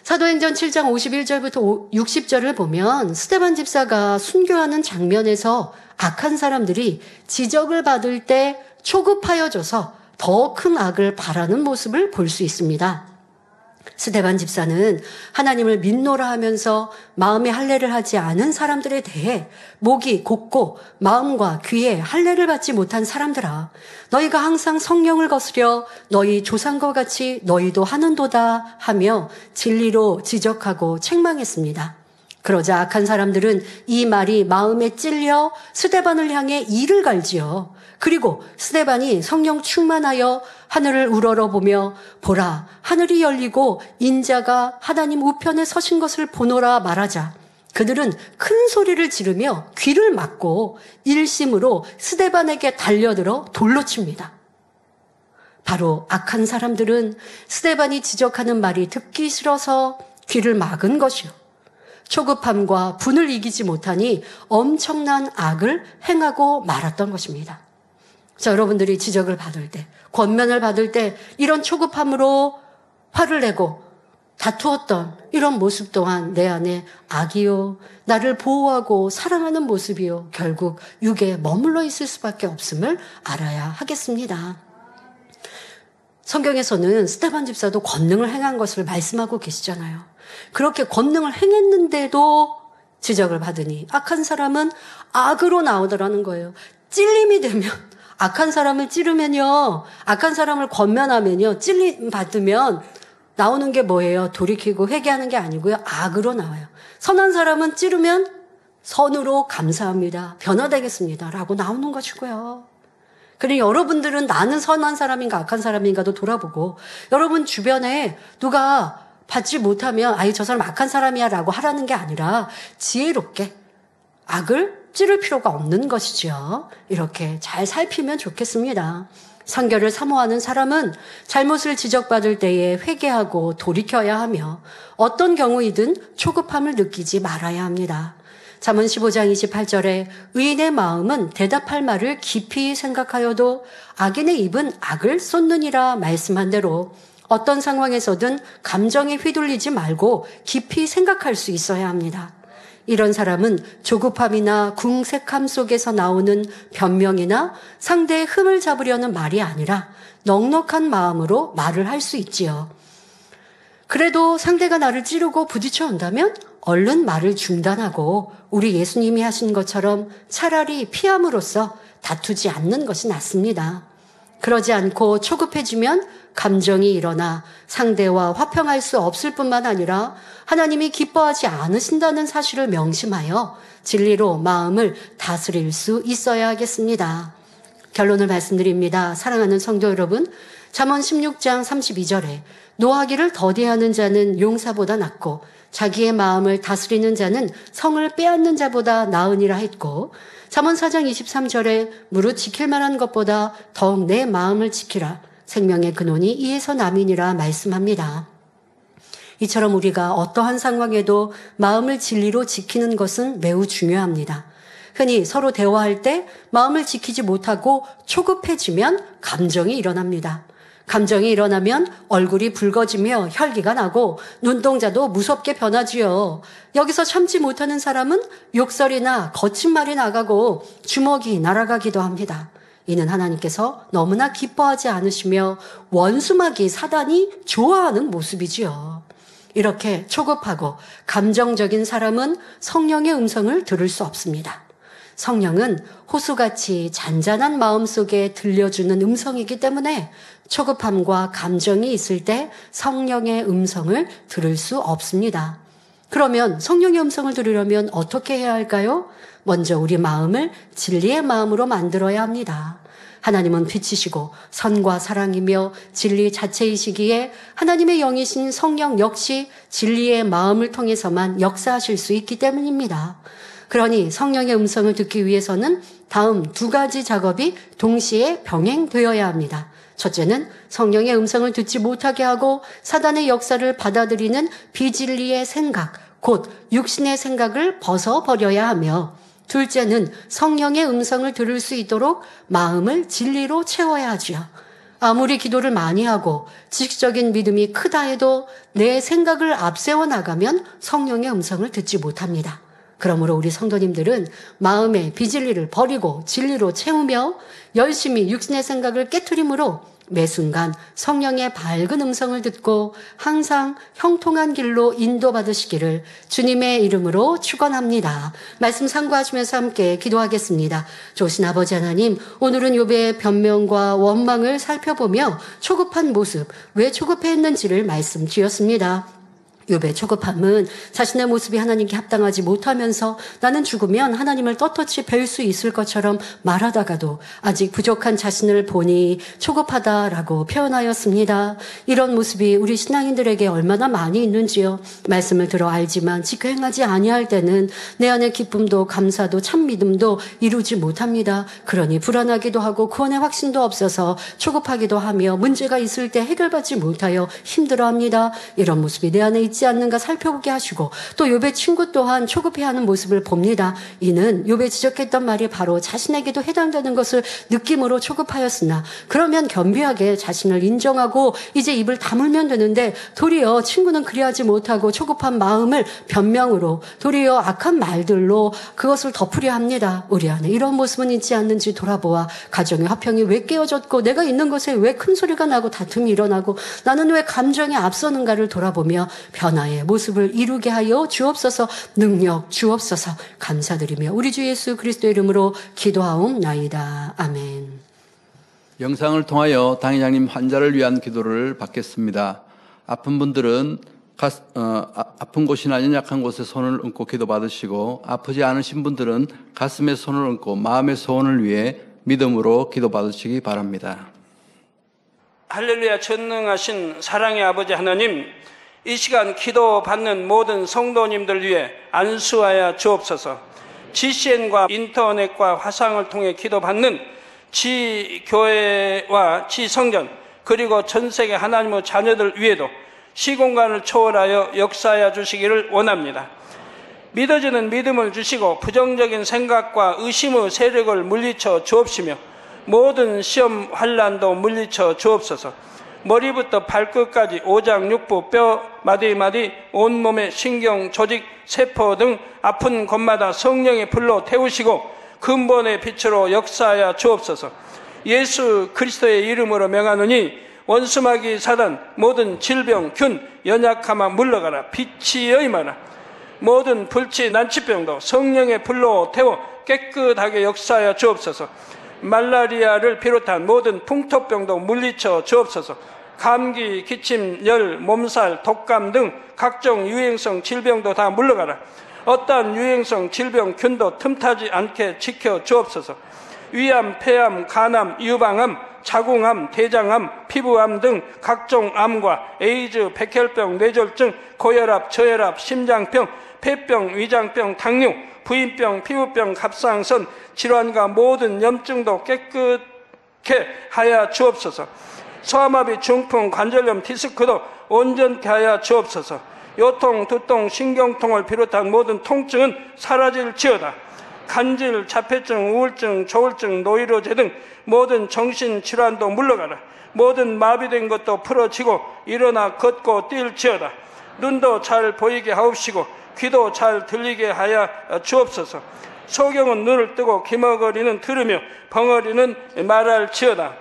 사도행전 7장 51절부터 60절을 보면 스데반 집사가 순교하는 장면에서 악한 사람들이 지적을 받을 때 초급하여져서 더 큰 악을 바라는 모습을 볼 수 있습니다. 스데반 집사는 하나님을 믿노라 하면서 마음에 할례를 하지 않은 사람들에 대해 목이 곧고 마음과 귀에 할례를 받지 못한 사람들아, 너희가 항상 성령을 거스려 너희 조상과 같이 너희도 하는도다 하며 진리로 지적하고 책망했습니다. 그러자 악한 사람들은 이 말이 마음에 찔려 스데반을 향해 이를 갈지요. 그리고 스데반이 성령 충만하여 하늘을 우러러보며 보라, 하늘이 열리고 인자가 하나님 우편에 서신 것을 보노라 말하자 그들은 큰 소리를 지르며 귀를 막고 일심으로 스데반에게 달려들어 돌로 칩니다. 바로 악한 사람들은 스데반이 지적하는 말이 듣기 싫어서 귀를 막은 것이요, 초급함과 분을 이기지 못하니 엄청난 악을 행하고 말았던 것입니다. 자, 여러분들이 지적을 받을 때, 권면을 받을 때 이런 초급함으로 화를 내고 다투었던 이런 모습 또한 내 안에 악이요, 나를 보호하고 사랑하는 모습이요, 결국 육에 머물러 있을 수밖에 없음을 알아야 하겠습니다. 성경에서는 스데반 집사도 권능을 행한 것을 말씀하고 계시잖아요. 그렇게 권능을 행했는데도 지적을 받으니 악한 사람은 악으로 나오더라는 거예요. 찔림이 되면, 악한 사람을 찌르면요, 악한 사람을 권면하면요, 찔림 받으면 나오는 게 뭐예요? 돌이키고 회개하는 게 아니고요, 악으로 나와요. 선한 사람은 찌르면 선으로 감사합니다, 변화되겠습니다 라고 나오는 것이고요. 그러니 여러분들은 나는 선한 사람인가 악한 사람인가도 돌아보고, 여러분 주변에 누가 받지 못하면 아이 저 사람 악한 사람이야 라고 하라는 게 아니라 지혜롭게 악을 찌를 필요가 없는 것이죠. 이렇게 잘 살피면 좋겠습니다. 선결을 사모하는 사람은 잘못을 지적받을 때에 회개하고 돌이켜야 하며 어떤 경우이든 초급함을 느끼지 말아야 합니다. 잠언 15장 28절에 의인의 마음은 대답할 말을 깊이 생각하여도 악인의 입은 악을 쏟느니라 말씀한 대로 어떤 상황에서든 감정에 휘둘리지 말고 깊이 생각할 수 있어야 합니다. 이런 사람은 조급함이나 궁색함 속에서 나오는 변명이나 상대의 흠을 잡으려는 말이 아니라 넉넉한 마음으로 말을 할 수 있지요. 그래도 상대가 나를 찌르고 부딪혀 온다면 얼른 말을 중단하고 우리 예수님이 하신 것처럼 차라리 피함으로써 다투지 않는 것이 낫습니다. 그러지 않고 초급해지면 감정이 일어나 상대와 화평할 수 없을 뿐만 아니라 하나님이 기뻐하지 않으신다는 사실을 명심하여 진리로 마음을 다스릴 수 있어야 하겠습니다. 결론을 말씀드립니다. 사랑하는 성도 여러분, 잠언 16장 32절에 노하기를 더디하는 자는 용사보다 낫고 자기의 마음을 다스리는 자는 성을 빼앗는 자보다 나으니라 했고, 잠언 4장 23절에 무릇 지킬 만한 것보다 더욱 내 마음을 지키라. 생명의 근원이 이에서 남이니라 말씀합니다. 이처럼 우리가 어떠한 상황에도 마음을 진리로 지키는 것은 매우 중요합니다. 흔히 서로 대화할 때 마음을 지키지 못하고 초급해지면 감정이 일어납니다. 감정이 일어나면 얼굴이 붉어지며 혈기가 나고 눈동자도 무섭게 변하지요. 여기서 참지 못하는 사람은 욕설이나 거친 말이 나가고 주먹이 날아가기도 합니다. 이는 하나님께서 너무나 기뻐하지 않으시며 원수마귀 사단이 좋아하는 모습이지요. 이렇게 초급하고 감정적인 사람은 성령의 음성을 들을 수 없습니다. 성령은 호수같이 잔잔한 마음속에 들려주는 음성이기 때문에 초급함과 감정이 있을 때 성령의 음성을 들을 수 없습니다. 그러면 성령의 음성을 들으려면 어떻게 해야 할까요? 먼저 우리 마음을 진리의 마음으로 만들어야 합니다. 하나님은 빛이시고 선과 사랑이며 진리 자체이시기에 하나님의 영이신 성령 역시 진리의 마음을 통해서만 역사하실 수 있기 때문입니다. 그러니 성령의 음성을 듣기 위해서는 다음 두 가지 작업이 동시에 병행되어야 합니다. 첫째는 성령의 음성을 듣지 못하게 하고 사단의 역사를 받아들이는 비진리의 생각, 곧 육신의 생각을 벗어버려야 하며, 둘째는 성령의 음성을 들을 수 있도록 마음을 진리로 채워야 하지요. 아무리 기도를 많이 하고 지식적인 믿음이 크다 해도 내 생각을 앞세워 나가면 성령의 음성을 듣지 못합니다. 그러므로 우리 성도님들은 마음의 비진리를 버리고 진리로 채우며 열심히 육신의 생각을 깨트림으로 매 순간 성령의 밝은 음성을 듣고 항상 형통한 길로 인도받으시기를 주님의 이름으로 축원합니다. 말씀 참고하시면서 함께 기도하겠습니다. 좋으신 아버지 하나님, 오늘은 욥의 변명과 원망을 살펴보며 초급한 모습, 왜 초급했는지를 말씀 주셨습니다. 욥의 초급함은 자신의 모습이 하나님께 합당하지 못하면서 나는 죽으면 하나님을 떳떳이 뵐 수 있을 것처럼 말하다가도 아직 부족한 자신을 보니 초급하다라고 표현하였습니다. 이런 모습이 우리 신앙인들에게 얼마나 많이 있는지요. 말씀을 들어 알지만 지켜 행하지 아니할 때는 내 안의 기쁨도 감사도 참 믿음도 이루지 못합니다. 그러니 불안하기도 하고 구원의 확신도 없어서 초급하기도 하며 문제가 있을 때 해결받지 못하여 힘들어합니다. 이런 모습이 내 안에 있지 않는가 살펴보게 하시고, 또 욥의 친구 또한 초급해하는 모습을 봅니다. 이는 욥이 지적했던 말이 바로 자신에게도 해당되는 것을 느낌으로 초급하였으나, 그러면 겸비하게 자신을 인정하고 이제 입을 다물면 되는데 도리어 친구는 그리하지 못하고 초급한 마음을 변명으로, 도리어 악한 말들로 그것을 덮으려 합니다. 우리 안에 이런 모습은 있지 않는지 돌아보아 가정의 화평이 왜 깨어졌고 내가 있는 곳에 왜 큰 소리가 나고 다툼이 일어나고 나는 왜 감정에 앞서는가를 돌아보며 변화의 모습을 이루게 하여 주옵소서. 능력 주옵소서. 감사드리며 우리 주 예수 그리스도의 이름으로 기도하옵나이다. 아멘. 영상을 통하여 당회장님 환자를 위한 기도를 받겠습니다. 아픈 분들은 아픈 곳이나 연약한 곳에 손을 얹고 기도받으시고, 아프지 않으신 분들은 가슴에 손을 얹고 마음의 소원을 위해 믿음으로 기도받으시기 바랍니다. 할렐루야. 전능하신 사랑의 아버지 하나님, 이 시간 기도받는 모든 성도님들 위해 안수하여 주옵소서. GCN과 인터넷과 화상을 통해 기도받는 지교회와 지성전, 그리고 전세계 하나님의 자녀들 위에도 시공간을 초월하여 역사하여 주시기를 원합니다. 믿어지는 믿음을 주시고 부정적인 생각과 의심의 세력을 물리쳐 주옵시며 모든 시험 환난도 물리쳐 주옵소서. 머리부터 발끝까지 오장육부 뼈 마디마디 온몸의 신경 조직 세포 등 아픈 곳마다 성령의 불로 태우시고 근본의 빛으로 역사하여 주옵소서. 예수 그리스도의 이름으로 명하노니 원수마귀 사단 모든 질병 균 연약함아 물러가라. 빛이 임하라. 모든 불치 난치병도 성령의 불로 태워 깨끗하게 역사하여 주옵소서. 말라리아를 비롯한 모든 풍토병도 물리쳐 주옵소서. 감기, 기침, 열, 몸살, 독감 등 각종 유행성 질병도 다 물러가라. 어떠한 유행성 질병 균도 틈타지 않게 지켜 주옵소서. 위암, 폐암, 간암, 유방암, 자궁암, 대장암, 피부암 등 각종 암과 에이즈, 백혈병, 뇌졸중, 고혈압, 저혈압, 심장병, 폐병, 위장병, 당뇨, 부인병, 피부병, 갑상선 질환과 모든 염증도 깨끗게 하여 주옵소서. 소아마비, 중풍, 관절염, 디스크도 온전케 하여 주옵소서. 요통, 두통, 신경통을 비롯한 모든 통증은 사라질지어다. 간질, 자폐증, 우울증, 조울증, 노이로제 등 모든 정신질환도 물러가라. 모든 마비된 것도 풀어지고 일어나 걷고 뛸지어다. 눈도 잘 보이게 하옵시고 귀도 잘 들리게 하여 주옵소서. 소경은 눈을 뜨고 기머거리는 들으며 벙어리는 말할지어다.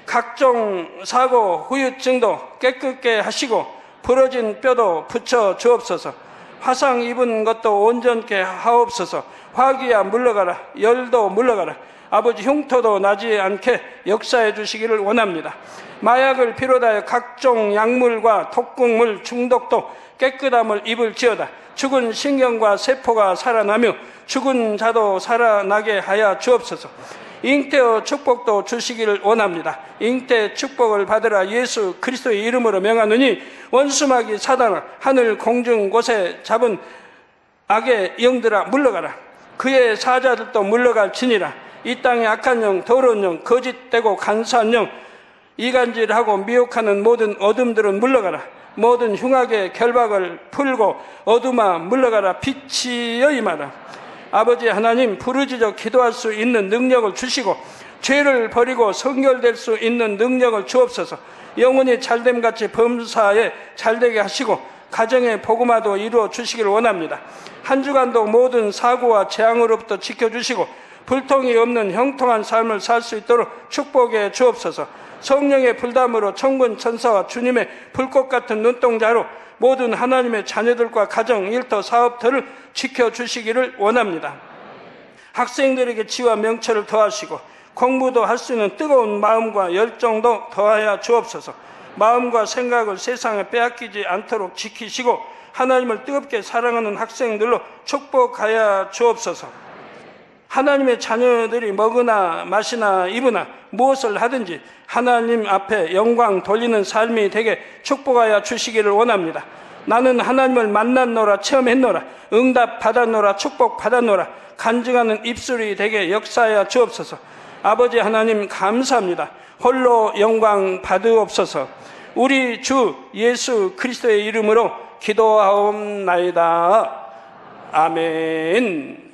각종 사고, 후유증도 깨끗게 하시고 부러진 뼈도 붙여 주옵소서. 화상 입은 것도 온전케 하옵소서. 화기야 물러가라. 열도 물러가라. 아버지 흉터도 나지 않게 역사해 주시기를 원합니다. 마약을 비롯하여 각종 약물과 독극물 중독도 깨끗함을 입을지어다. 죽은 신경과 세포가 살아나며 죽은 자도 살아나게 하여 주옵소서. 잉태의 축복도 주시기를 원합니다. 잉태 축복을 받으라. 예수 그리스도의 이름으로 명하느니 원수마귀 사단아, 하늘 공중 곳에 잡은 악의 영들아 물러가라. 그의 사자들도 물러갈지니라. 이 땅의 악한 영, 더러운 영, 거짓되고 간사한 영, 이간질하고 미혹하는 모든 어둠들은 물러가라. 모든 흉악의 결박을 풀고 어둠아 물러가라. 빛이여 임하라. 아버지 하나님, 부르짖어 기도할 수 있는 능력을 주시고 죄를 버리고 성결될 수 있는 능력을 주옵소서. 영혼이 잘됨같이 범사에 잘되게 하시고 가정의 복음화도 이루어 주시기를 원합니다. 한 주간도 모든 사고와 재앙으로부터 지켜주시고 불통이 없는 형통한 삶을 살 수 있도록 축복해 주옵소서. 성령의 불담으로 천군 천사와 주님의 불꽃 같은 눈동자로 모든 하나님의 자녀들과 가정, 일터, 사업터를 지켜주시기를 원합니다. 학생들에게 지와 명철을 더하시고 공부도 할 수 있는 뜨거운 마음과 열정도 더하여 주옵소서. 마음과 생각을 세상에 빼앗기지 않도록 지키시고 하나님을 뜨겁게 사랑하는 학생들로 축복하여 주옵소서. 하나님의 자녀들이 먹으나 마시나 입으나 무엇을 하든지 하나님 앞에 영광 돌리는 삶이 되게 축복하여 주시기를 원합니다. 나는 하나님을 만났노라, 체험했노라, 응답 받았노라, 축복 받았노라, 간증하는 입술이 되게 역사하여 주옵소서. 아버지 하나님 감사합니다. 홀로 영광 받으옵소서. 우리 주 예수 그리스도의 이름으로 기도하옵나이다. 아멘.